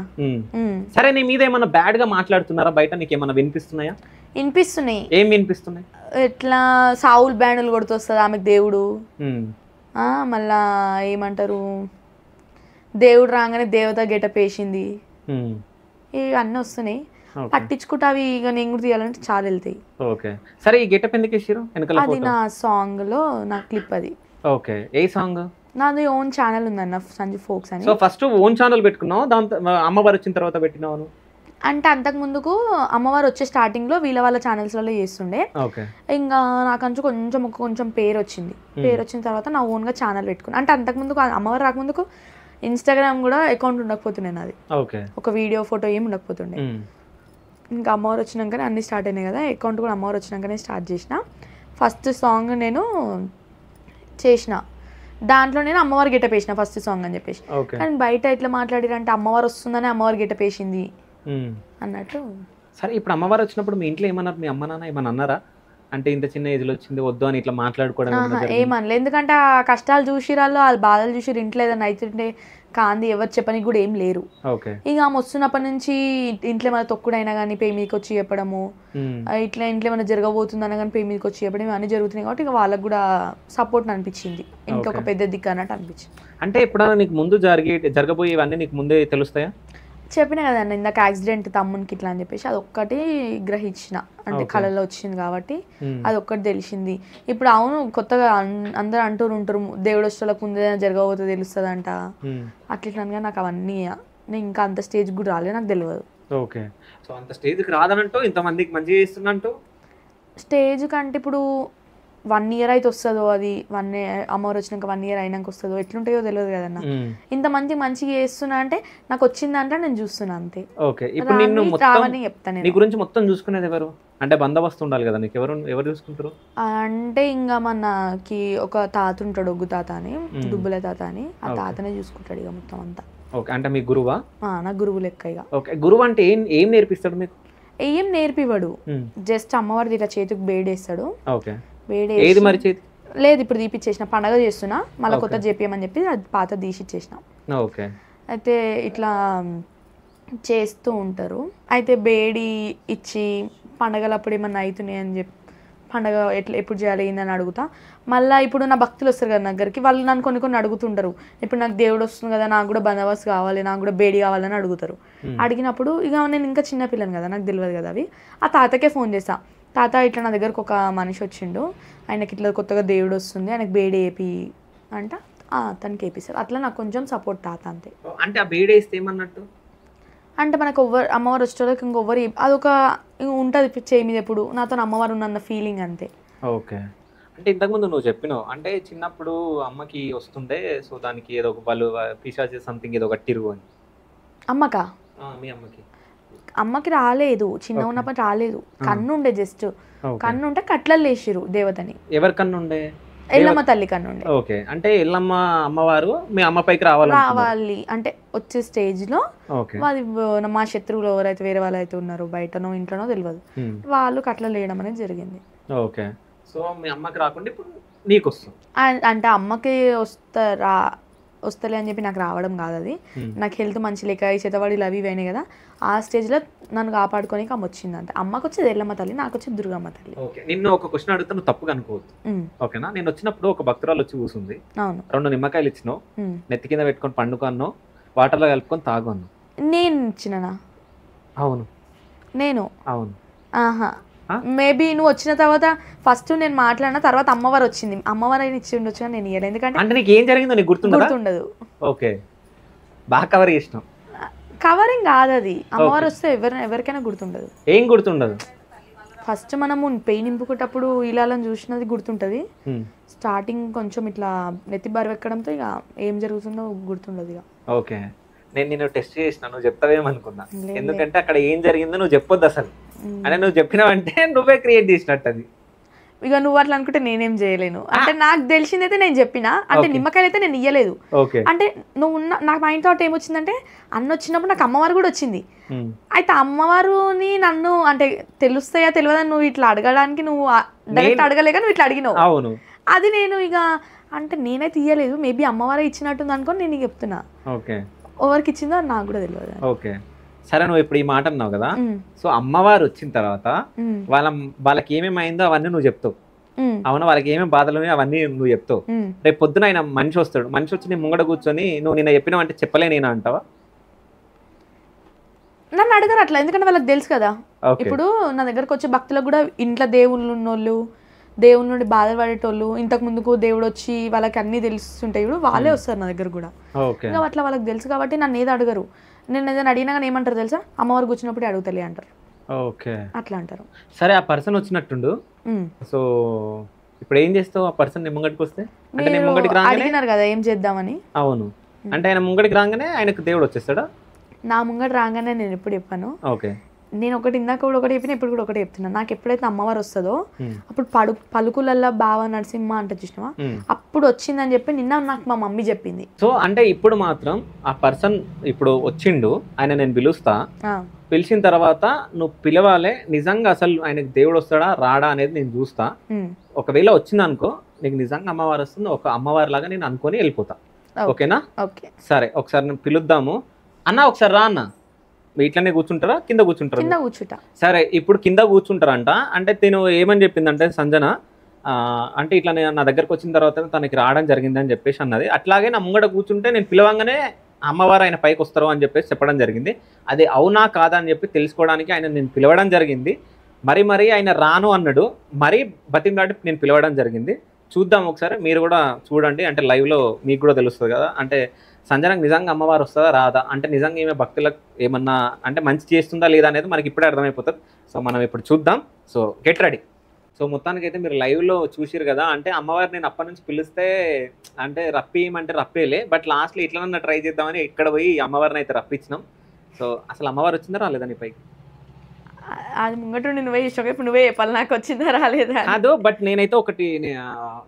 సరే, నీ మీద ఏమన్నా బ్యాడ్ గా మాట్లాడుతున్నారా బయట? నీకు ఏమన్నా వినిపిస్తున్నాయా? వినిపిస్తున్నాయి. ఏం వినిపిస్తున్నాయి? ఎట్లా సావులు బ్యాండులు కొడుతొస్తుంది ఆమెకు దేవుడు. మళ్ళా ఏమంటారు, దేవుడు రాగానే దేవత గెటప్ వేసింది, ఇవన్నీ వస్తున్నాయి. పట్టించుకుంటా అవి ఇక నేను కూడా తీయాలంటే చాలా వెళ్తాయి. ఓకే, సరే ఈ గెటప్ ఎందుకు వేసారు? అది నా సాంగ్ లో నా క్లిప్ అది. ఓకే, ఏ సాంగ్? నాది ఓన్ ఛానల్ ఉందన్న, సంజు ఫోక్స్ అని. సో ఫస్ట్ ఓన్ ఛానల్ పెట్టుకున్నావు, దాంతో అమ్మవారు వచ్చిన తర్వాత పెట్టినావు? అంటే అంతకు ముందుకు అమ్మవారు వచ్చే స్టార్టింగ్ లో వాళ్ళ ఛానల్స్ లలో చేస్తుండే. ఇంకా నాకంచు కొంచెం పేరు వచ్చింది. పేరు వచ్చిన తర్వాత నా ఓన్ గా ఛానల్ పెట్టుకున్నా. అంటే అంతకు ముందుకు అమ్మవారు రాకముందుకు ఇన్స్టాగ్రామ్ కూడా అకౌంట్ ఉండకపోతుండే నాది. ఒక వీడియో ఫోటో ఏమి ఉండకపోతుండే. ఇంకా అమ్మవారు వచ్చినాకనే అన్ని స్టార్ట్ అయినాయి కదా, అకౌంట్ కూడా అమ్మవారు వచ్చినాకనే స్టార్ట్ చేసిన. ఫస్ట్ సాంగ్ నేను చేసిన దాంట్లో నేను అమ్మవారు గెటప్ వేసిన ఫస్ట్ సాంగ్ అని చెప్పేసి. కానీ బయట ఎట్లా మాట్లాడిరంటే అమ్మవారు వస్తుందని అమ్మవారు గెటప్ వేసింది అన్నట్టు. సరే, ఇప్పుడు అమ్మవారు వచ్చినప్పుడు మీ ఇంట్లో ఏమన్నారు? మీ అమ్మ నాన్న ఏమన్నా అన్నారా? అంటే ఇంత చిన్న ఏజ్ లో వచ్చింది వద్దు అని ఇట్లా మాట్లాడుకోవడం? ఏమనలే, ఎందుకంటే ఆ కష్టాలు చూసిరాళ్ళు, వాళ్ళ బాధలు చూసి ఇంట్లో ఏదైనా అవుతుంటే కాంది ఎవరు చెప్పనికి కూడా ఏం లేరు. ఇక ఆమె వస్తున్నప్పటి నుంచి ఇంట్లో ఏమైనా తొక్కుడైనా కానీ పేయి మీదకి వచ్చి చెప్పడము, ఇట్లా ఇంట్లో ఏమైనా జరగబోతుందన్నా కానీ పేయి మీదకి వచ్చి చెప్పడం ఇవన్నీ జరుగుతున్నాయి. కాబట్టి ఇక వాళ్ళకి కూడా సపోర్ట్ అనిపించింది, ఇంకొక పెద్ద దిక్కు అన్నట్టు అనిపించింది. అంటే ఎప్పుడైనా నీకు ముందు జరగబోయేవన్నీ నీకు ముందే తెలుస్తాయా? చెప్పిన కదన్న ఇందాక యాక్సిడెంట్ తమ్మునికి ఇట్లా అని చెప్పేసి అదొక్కటి గ్రహించిన, అంటే కళలో వచ్చింది కాబట్టి అదొక్కటి తెలిసింది. ఇప్పుడు అవును కొత్తగా అందరు ఉంటారు దేవుడు వచ్చేలకు ముందే జరగబోతుంది తెలుస్తుందంట అట్లా, నాకు అవన్నీ నేను ఇంకా అంత స్టేజ్ కూడా రాలేదు, నాకు తెలియదు. ఓకే, సో అంత స్టేజ్కి రాదనంటూ ఇంతమందికి మంచిగా చేస్తున్నట్టు? స్టేజ్ కంటే ఇప్పుడు 1 year అయితే వస్తుందో, అది అమ్మవారు వచ్చినాక 1 year అయినాక వస్తుందో ఎట్లుంటాయో తెలియదు కదన్న. ఇంతమంది మంచిగా చేస్తున్నా అంటే నాకు వచ్చిందంటే నేను చూస్తున్నా అంతే. ఓకే, ఇప్పుడు నిన్ను చెప్తాను. నీ గురించి మొత్తం చూసుకునేది ఎవరు? అంటే బందోబస్తు ఉండాలి కదా నీకు, ఎవరు చూసుకుంటారు? అంటే ఇంకా మనకి ఒక తాత ఉంటాడు, ఒగ్గు తాత అని, దుబ్బుల తాత అని, ఆ తాతనే చూసుకుంటాడు ఇక మొత్తం అంతా. ఓకే, అంటే మీ గురువా? నా గురువు లెక్క ఇక. ఓకే, గురువు అంటే ఏం నేర్పిస్తాడు మీకు? ఏం నేర్పివాడు, జస్ట్ అమ్మవారిది ఇట్లా చేతికి బేడేస్తాడు. ఓకే, ఏది మరి చేతి? లేదు, ఇప్పుడు తీపిచ్చేసిన, పండగ చేస్తున్నా మళ్ళీ కొత్త చేపియమని చెప్పి అది పాత తీసిచ్చేసిన. ఓకే, అయితే ఇట్లా చేస్తూ ఉంటారు. అయితే బేడి ఇచ్చి పండగలు అప్పుడు ఏమన్నా అవుతున్నాయి అని చెప్పి పండగ ఎప్పుడు చేయాలి ఏందని అడుగుతా. మళ్ళీ ఇప్పుడు నా భక్తులు వస్తారు కదా దగ్గరికి, వాళ్ళు నన్ను కొన్ని అడుగుతుంటారు. ఇప్పుడు నాకు దేవుడు వస్తుంది కదా, నాకు కూడా బందోబస్తు కావాలి, నాకు కూడా బేడి కావాలని అడుగుతారు. అడిగినప్పుడు ఇక నేను ఇంకా చిన్న పిల్లని కదా, నాకు తెలియదు కదా అవి. ఆ తాతకే ఫోన్ చేస్తా, తాత ఇట్లా నా దగ్గరకు ఒక మనిషి వచ్చిండు, ఆయనకి ఇట్లా కొత్తగా దేవుడు వస్తుంది, ఆయనకు బేడి వేపి అంట, తనకి వేపిస్తారు. అట్లా నాకు కొంచెం సపోర్ట్ తాత అంతే. అంటే ఆ బేడి వేస్తే ఏమన్నట్టు? అంటే మనకు అమ్మవారు వచ్చేటోళ్ళకి ఇంకొవ్వరు అదొక ఉంటుంది చేయి మీద, ఎప్పుడు నాతో అమ్మవారు ఉన్న ఫీలింగ్ అంతే. ఓకే, అంటే ఇంతకుముందు నువ్వు చెప్పినావు అంటే చిన్నప్పుడు అమ్మకి వస్తుండే, సో దానికి ఏదో ఒక బలు పిశాచి సంథింగ్ ఏదో ఒక తిరుగు అని. అమ్మకా? మీ అమ్మకి? అమ్మకి రాలేదు, చిన్న ఉన్నప్పుడు రాలేదు. కన్ను ఉండే, జస్ట్ కన్ను ఉంటే కట్లలు వేసిరు దేవతని. ఎవరి కన్ను ఉండే? ఎల్లమ్మ తల్లి కన్ను ఉండే. ఓకే, అంటే ఎల్లమ్మ అమ్మవారు మీ అమ్మ పైకి రావాలి అంటే వచ్చే స్టేజ్ లో అది మా శత్రువులు ఎవరైతే వేరే వాళ్ళు అయితే ఉన్నారో బయటనో ఇంట్లోనో తెలియదు, వాళ్ళు కట్లలు వేయడం అనేది జరిగింది. ఓకే, సో మీ అమ్మకి రాకుండా ఇప్పుడు నీకు వస్తుంది. అంటే అమ్మకి వస్తలే అని చెప్పి నాకు రావడం కాదు, అది నాకు హెల్త్ మంచి లేక ఈ చేతవాడిలు అవి ఇవైనాయి కదా, ఆ స్టేజ్లో నన్ను కాపాడుకొని అమ్మ వచ్చింది. అంటే అమ్మకి వచ్చేది ఎల్లమ్మ తల్లి, నాకు వచ్చేది దుర్గమ్మ తల్లి. ఓకే, నిన్ను ఒక క్వశ్చన్ అడుగుతా, నువ్వు తప్పుగా అనుకోవద్దు ఓకేనా? నేను వచ్చినప్పుడు ఒక భక్తురాలు వచ్చి కూర్చుంది, 2 నిమ్మకాయలు ఇచ్చినావు, నెత్తి కింద పెట్టుకొని పండుకొన్నావు, వాటర్లో కలుపుకొని తాగు అన్నావు. నేను ఇచ్చినా? అవును. నేను? అవును. ఆహా, మేబీ నువ్వు వచ్చిన తర్వాత ఫస్ట్ నేను మాట్లాడిన తర్వాత అమ్మవారు వచ్చింది, అమ్మవారు అయినా ఇచ్చి ఉండొచ్చు కానీ నేను ఇవ్వలేదు, ఎందుకంటే అంటే నీకు ఏం జరిగిందో నీకు గుర్తుండదు. ఓకే, బాగా కవర్ చేసినావు. కవరింగ్ కాదు అది, అమ్మవారు వస్తే ఎవరికైనా గుర్తుండదు. ఏం గుర్తుండదు? ఫస్ట్ మనము పెయిన్ నింపుకునేటప్పుడు ఇలాలని చూసినది గుర్తుంటది, స్టార్టింగ్ కొంచెం ఇట్లా నెత్తి బరువు ఎక్కడంతో ఇక ఏం జరుగుతుందో గుర్తుండదు ఇక. ఓకే, నేను నిన్ను టెస్ట్ చేసిన, నువ్వు చెప్తావేమనుకున్నా, ఎందుకంటే అక్కడ ఏం జరిగిందో నువ్వు చెప్పొద్దు అసలు, అంటే నువ్వు చెప్పినావంటే నువ్వే క్రియేట్ చేసినట్టు అది. ఇక నువ్వు అట్లా అనుకుంటే నేనేం చేయలేను, అంటే నాకు తెలిసిందైతే నేను చెప్పినా, అంటే నిమ్మకాయలు అయితే నేను ఇయ్యలేదు. అంటే నువ్వు నాకు మైండ్ థాట్ ఏమొచ్చిందంటే అన్న వచ్చినప్పుడు నాకు అమ్మవారు కూడా వచ్చింది, అయితే అమ్మవారుని నన్ను అంటే తెలుస్తాయా తెలియదని నువ్వు ఇట్లా అడగడానికి నువ్వు డైరెక్ట్ అడగలేక నువ్వు ఇట్లా అడిగినావు. అవును, అది నేను ఇక అంటే నేనైతే ఇయ్యలేదు, మేబీ అమ్మవారే ఇచ్చినట్టుంది అనుకొని నేను నీకు చెప్తున్నా. ఓకే ఎవరికి ఇచ్చిందో అని నాకు కూడా తెలియదు. ఓకే సరే, నువ్వు ఇప్పుడు ఈ మాట అన్నావు కదా, సో అమ్మవారు వచ్చిన తర్వాత వాళ్ళకి ఏమేమి అయిందో అవన్నీ నువ్వు చెప్తావు, అవునా? వాళ్ళకి ఏమేమి బాధలు ఉన్నాయో అవన్నీ నువ్వు చెప్తావు. రేపు పొద్దున ఆయన మనిషి వస్తాడు, మనిషి వచ్చి నీ ముంగడ కూర్చొని నువ్వు నిన్న చెప్పినావు అంటే చెప్పలేనేనా అంటావా? నన్ను అడగరు అట్లా, ఎందుకంటే వాళ్ళకి తెలుసు కదా. ఇప్పుడు నా దగ్గరకు వచ్చే భక్తులకు కూడా ఇంట్లో దేవుళ్ళు ఉన్నోళ్ళు, దేవుళ్ళ నుండి బాధలు పడేటోళ్ళు, ఇంతకు ముందుకు దేవుడు వచ్చి వాళ్ళకి అన్ని తెలుస్తుంటాయి ఇప్పుడు వాళ్ళే వస్తారు నా దగ్గర కూడా. ఇంకా అట్లా వాళ్ళకి తెలుసు కాబట్టి నన్ను ఏది అడగరు. నేను ఏదైనా అడిగినా కానీ ఏమంటారు తెలుసా, అమ్మవారు కూర్చున్నప్పుడు అడుగుతలే అంటారు. ఓకే అట్లా అంటారు. సరే, ఆ పర్సన్ వచ్చినట్టుండు, సో ఇప్పుడు ఏం చేస్తావు ఆ పర్సన్ నీ ముంగడికి వస్తే? అంటే నేను ముంగడికి రాగానే అడిగినారు కదా ఏం చేద్దామని. అవును, అంటే ఆయన ముంగడికి రాగానే ఆయనకు దేవుడు వచ్చేస్తాడా? నా ముంగడు రాగానే నేను ఎప్పుడు చెప్పాను, ఓకే నేను ఒకటి ఇందాక కూడా ఒకటి చెప్పిన, ఇప్పుడు కూడా ఒకటి చెప్తున్నాను. నాకు ఎప్పుడైతే అమ్మవారు వస్తుందో అప్పుడు పలుకులల్లో బావ నరసింహ అంటే చూసినావా, అప్పుడు వచ్చిందని చెప్పి నిన్న నాకు మా మమ్మీ చెప్పింది. సో అంటే ఇప్పుడు మాత్రం ఆ పర్సన్ ఇప్పుడు వచ్చిండు, ఆయన నేను పిలుస్తా, పిలిచిన తర్వాత నువ్వు పిలవాలే, నిజంగా అసలు ఆయనకు దేవుడు వస్తాడా రాడా అనేది నేను చూస్తా. ఒకవేళ వచ్చింది అనుకో, నీకు నిజంగా అమ్మవారు వస్తుంది, ఒక అమ్మవారి లాగా నేను అనుకొని వెళ్ళిపోతా. ఓకేనా? ఓకే సరే, ఒకసారి నేను పిలుద్దాము. అన్న ఒకసారి రా అన్న. ఇట్లనే కూర్చుంటారా కింద కూర్చుంటారా? కింద కూర్చుంటా. సరే, ఇప్పుడు కింద కూర్చుంటారంట. అంటే తిను ఏమని చెప్పిందంటే సంజన, అంటే ఇట్లా నా దగ్గరకు వచ్చిన తర్వాత తనకి రావడం జరిగిందని చెప్పేసి అన్నది. అట్లాగే నా ముంగడ కూర్చుంటే నేను పిలవంగానే అమ్మవారు ఆయన పైకి వస్తారు అని చెప్పేసి చెప్పడం జరిగింది. అది అవునా కాదా అని చెప్పి తెలుసుకోవడానికి ఆయన నేను పిలవడం జరిగింది. మరి ఆయన రాను అన్నాడు, మరీ బతిమలాడి నేను పిలవడం జరిగింది. చూద్దాం ఒకసారి, మీరు కూడా చూడండి, అంటే లైవ్లో మీకు కూడా తెలుస్తుంది కదా. అంటే సంజనకు నిజంగా అమ్మవారు వస్తుందా రాదా, అంటే నిజంగా ఈమె భక్తులకు ఏమన్నా అంటే మంచి చేస్తుందా లేదా అనేది మనకి ఇప్పుడే అర్థమైపోతుంది. సో మనం ఇప్పుడు చూద్దాం. So get ready. సో మొత్తానికైతే మీరు లైవ్లో చూసిరు కదా, అంటే అమ్మవారు నేను అప్పటి నుంచి పిలిస్తే అంటే రప్పియమంటే రప్పేలే, బట్ లాస్ట్లో ఇట్లనన్నా ట్రై చేద్దామని ఇక్కడ పోయి అమ్మవారిని అయితే రప్పించినాం. సో అసలు అమ్మవారు వచ్చిందా రాలేదా నీ పైకి? అది ముంగటుండి నువ్వే ఇష్టం, ఇప్పుడు నువ్వే చెప్పాలి నాకు వచ్చిందా రాలేదా. కాదు, బట్ నేనైతే ఒకటి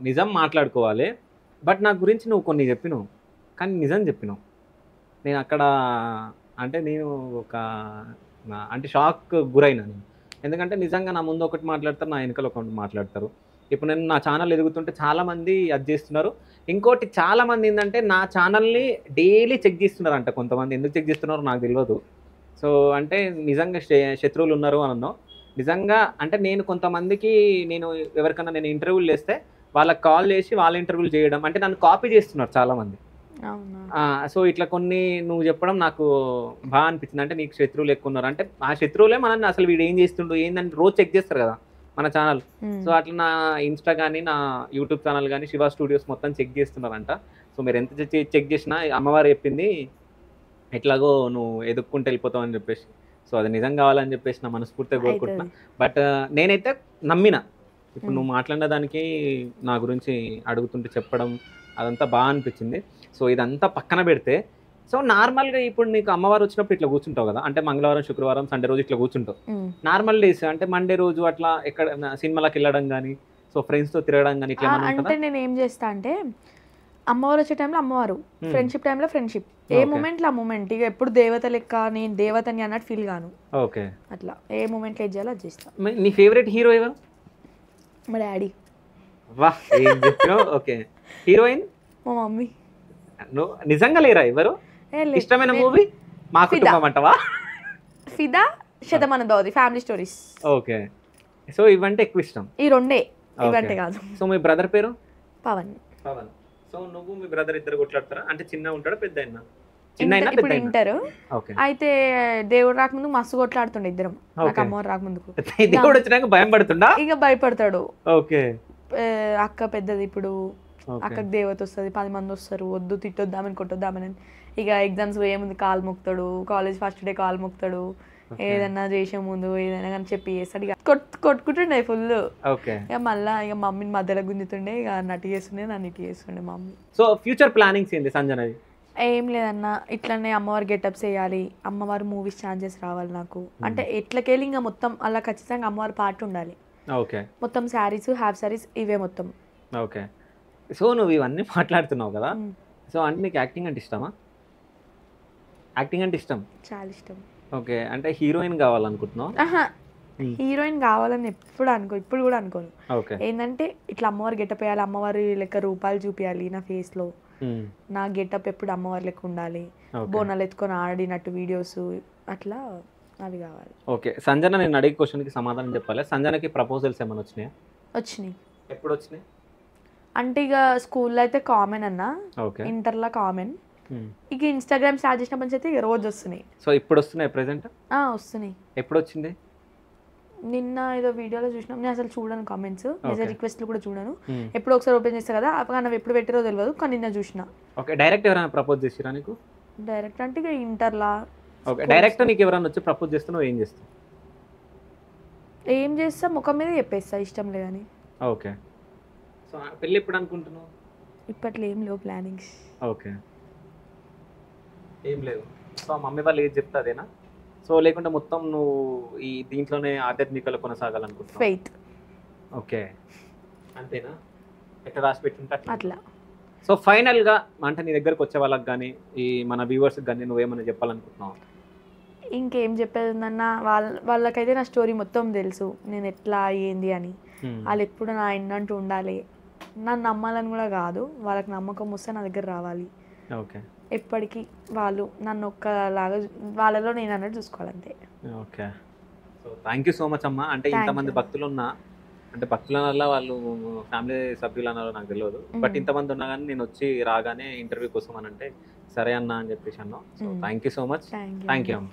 నిజం మాట్లాడుకోవాలి. బట్ నా గురించి నువ్వు కొన్ని చెప్పినావు, కానీ నిజం చెప్పినావు. నేను అక్కడ అంటే నేను ఒక అంటే షాక్ గురైనా నేను, ఎందుకంటే నిజంగా నా ముందు ఒకటి మాట్లాడతారు, నా వెనకాల ఒకటి మాట్లాడతారు. ఇప్పుడు నేను నా ఛానల్ ఎదుగుతుంటే చాలామంది అది చేస్తున్నారు. ఇంకోటి చాలామంది ఏంటంటే నా ఛానల్ని డైలీ చెక్ చేస్తున్నారంట. కొంతమంది ఎందుకు చెక్ చేస్తున్నారో నాకు తెలియదు. సో అంటే నిజంగా శత్రువులు ఉన్నారు అని అన్నావు. నిజంగా అంటే నేను కొంతమందికి నేను ఎవరికన్నా నేను ఇంటర్వ్యూలు చేస్తే వాళ్ళకి కాల్ చేసి వాళ్ళ ఇంటర్వ్యూలు చేయడం, అంటే నన్ను కాపీ చేస్తున్నారు చాలామంది. సో ఇట్లా కొన్ని నువ్వు చెప్పడం నాకు బాగా అనిపించింది. అంటే నీకు శత్రువులు ఎక్కువ ఉన్నారు, అంటే ఆ శత్రువులే మనల్ని అసలు వీడు ఏం చేస్తుండు ఏందని రోజు చెక్ చేస్తారు కదా మన ఛానల్. సో అట్లా నా ఇన్స్టా కానీ నా యూట్యూబ్ ఛానల్ కానీ శివ స్టూడియోస్ మొత్తం చెక్ చేస్తున్నారంట. సో మీరు ఎంత చెక్ చేసినా అమ్మవారు చెప్పింది ఎట్లాగో నువ్వు ఎదుక్కుంటూ వెళ్ళిపోతావు అని చెప్పేసి. సో అది నిజం కావాలని చెప్పేసి నా మనస్ఫూర్తిగా కోరుకుంటున్నా. బట్ నేనైతే నమ్మిన, ఇప్పుడు నువ్వు మాట్లాడిన దానికి నా గురించి అడుగుతుంటే చెప్పడం అదంతా బాగా అనిపించింది. సో ఇదంతా పక్కన పెడితే, సో నార్మల్గా ఇప్పుడు నీకు అమ్మవారు వచ్చినప్పుడు ఇట్లా కూర్చుంటావు కదా, అంటే మంగళవారం శుక్రవారం సండే రోజు ఇట్లా కూర్చుంటావు. నార్మల్ డేస్ అంటే మండే రోజు అట్లా ఎక్కడ సినిమాలకు వెళ్ళడం కానీ, సో ఫ్రెండ్స్తో తిరగడం కానీ ఇట్లా అంటే నేను ఏం చేస్తా అంటే, అమ్మవారు వచ్చే టైంలో అమ్మవారు, ఫ్రెండ్షిప్ టైంలో ఫ్రెండ్షిప్, ఏ మూమెంట్లో ఆ మూమెంట్. ఇక ఎప్పుడు దేవత లెక్క నేను దేవతని అన్నట్టు ఫీల్ గాను. ఓకే, అట్లా ఏ మూమెంట్లో ఏది చేయాలో అది చేస్తా. నీ ఫేవరెట్ హీరో ఎవరు? మా డాడీ. వాహ్, ఏం చెప్పావు. Okay, heroine? మా మమ్మీ. నిజంగా లేరా ఎవరు? ఇష్టమైన మూవీ మా కుటుంబం అంటవా? ఫిదా, Shatamanam Bhavati, family stories. Okay, so ఇవంటే ఎక్కువ ఇష్టం. ఈ రెండే, ఇవంటే కాదు. సో మీ బ్రదర్ పేరు? పవన్. పవన్. సో నువ్వు మీ బ్రదర్ ఇద్దరు కొట్లాడతారా? అంటే చిన్న ఉంటాడా పెద్ద అయినా? చిన్న అయినా ఇప్పుడు పెద్ద ఇంటారు. అయితే దేవుడు రాకముందు మస్తు కొట్లాడుతుండే ఇద్దరం. నాకు అమ్మవారు రాకముందుకు దేవుడు వచ్చినాక భయం పడుతుండా? ఇక భయపడతాడు. ఓకే, అక్క పెద్దది, ఇప్పుడు అక్కడికి దేవత వస్తుంది, 10 మంది వస్తారు, వద్దు తిట్టొద్దామని కొట్టొద్దామని. ఇక ఎగ్జామ్స్ ఏముంది కాలు మొక్కుతాడు, కాలేజ్ ఫస్ట్ డే కాలు మొక్కుతాడు, ఏదన్నా చేసే ముందు ఏదైనా కానీ చెప్పి చేస్తాడు. ఇక కొట్టుకుంటుండే ఫుల్. ఇక మళ్ళీ ఇక మమ్మీని మధ్యలో గుంజుతుండే, ఇక నటి చేస్తుండే, నన్ను ఇటు చేస్తుండే మమ్మీ. సో ఫ్యూచర్ ప్లానింగ్స్ ఏంది సంజనది? ఏం లేదన్న, ఇట్లనే అమ్మవారు గెటప్స్ వేయాలి, అమ్మవారు మూవీస్ ఛాన్సెస్ రావాలి నాకు. అంటే ఎట్లకెళ్ళి ఇంకా మొత్తం అలా ఖచ్చితంగా అమ్మవారి పార్ట్ ఉండాలి. ఓకే, మొత్తం శారీస్, హాఫ్ శారీస్ ఇవే మొత్తం. ఓకే, సో నువ్వు ఇవన్నీ మాట్లాడుతున్నావు కదా, సో అంటే నీకు యాక్టింగ్ అంటే ఇష్టమా? యాక్టింగ్ అంటే ఇష్టం, చాలా ఇష్టం. ఓకే, అంటే హీరోయిన్ కావాలనుకుంటున్నావు? హీరోయిన్ కావాలని ఎప్పుడు ఇప్పుడు కూడా అనుకోను. ఓకే. ఏంటంటే ఇట్లా అమ్మవారి గెటప్ వేయాలి, అమ్మవారి లెక్క రూపాయలు చూపించాలి నా ఫేస్లో, నా గెటప్ ఎప్పుడు అమ్మవారి లెక్క ఉండాలి, బోనాలు ఎత్తుకొని ఆడినట్టు వీడియోస్ అట్లా అవి కావాలి. ఓకే. సంజన నేను అడిగే క్వశ్చన్కి సమాధానం చెప్పాలి. సంజనకి ప్రపోజల్స్ ఏమైనా వచ్చినాయా? వచ్చినాయి. ఎప్పుడు వచ్చినాయి? అంటే ఇక స్కూల్లో అయితే కామన్ అన్న, ఇంటర్లో కామన్, ఇక ఇన్స్టాగ్రామ్ స్టార్ట్ చేసినప్పటి నుంచి అయితే ఇక రోజు వస్తున్నాయి. సో ఇప్పుడు వస్తున్నాయి ప్రెసెంట్? వస్తున్నాయి. ఎప్పుడు వచ్చింది? నిన్న ఏదో వీడియోలో చూసినాం. నేను అసలు చూడను కామెంట్స్, మెసేజ్ రిక్వెస్ట్లు కూడా చూడను. ఎప్పుడు ఒకసారి ఓపెన్ చేస్తా కదా, అప్పుడు ఎప్పుడు పెట్టారో తెలియదు, కానీ నిన్న చూసిన. ఓకే. డైరెక్ట్ ఎవరైనా ప్రపోజ్ చేసిరా నీకు? డైరెక్ట్ అంటే ఇక ఇంటర్లా. ఓకే. డైరెక్ట్ నీకు ఎవరైనా వచ్చి ప్రపోజ్ చేస్తే నువ్వు ఏం చేస్తావు? ఏం చేస్తా, ముఖం మీద చెప్పేస్తా ఇష్టం లేదని. ఓకే. సో పెళ్ళి ఎప్పుడు అనుకుంటున్నావు? ఇప్పట్లో ఏం లేవు ప్లానింగ్స్. ఓకే. ఏం లేవు. సో మమ్మీ వాళ్ళు ఏది చెప్తా అదేనా? సో లేకుంటే మొత్తం నువ్వు ఈ దీంట్లోనే ఆధ్యాత్మికలో కొనసాగాలనుకుంటున్నావు? ఫెయిత్. ఓకే. అంతేనా? ఎట్లా రాసి పెట్టుంటా అట్లా. సో ఫైనల్గా అంటే నీ దగ్గరకు వచ్చే వాళ్ళకి కానీ ఈ మన వ్యూవర్స్కి కానీ నువ్వేమైనా చెప్పాలనుకుంటున్నావు? ఇంకేం చెప్పేది ఉందన్న, వాళ్ళకైతే నా స్టోరీ మొత్తం తెలుసు, నేను ఎట్లా ఏంది అని. వాళ్ళు ఎప్పుడు నా ఎన్నంటూ ఉండాలి, నన్ను నమ్మాలని కూడా కాదు, వాళ్ళకి నమ్మకం వస్తే నా దగ్గర రావాలి. ఓకే. ఎప్పటికీ వాళ్ళు నన్ను ఒక్కలాగా వాళ్ళలో నేను అన్నట్టు చూసుకోవాలంతే. Okay. So thank you so much అమ్మా. అంటే ఇంతమంది భక్తులు ఉన్నా, అంటే భక్తుల వల్ల వాళ్ళు ఫ్యామిలీ సభ్యులు అన్నారో నాకు తెలియదు, బట్ ఇంతమంది ఉన్నా కానీ నేను వచ్చి రాగానే ఇంటర్వ్యూ కోసం అని అంటే సరే అన్నా అని చెప్పేసి అన్నాను. So thank you so much. Thank you అమ్మా.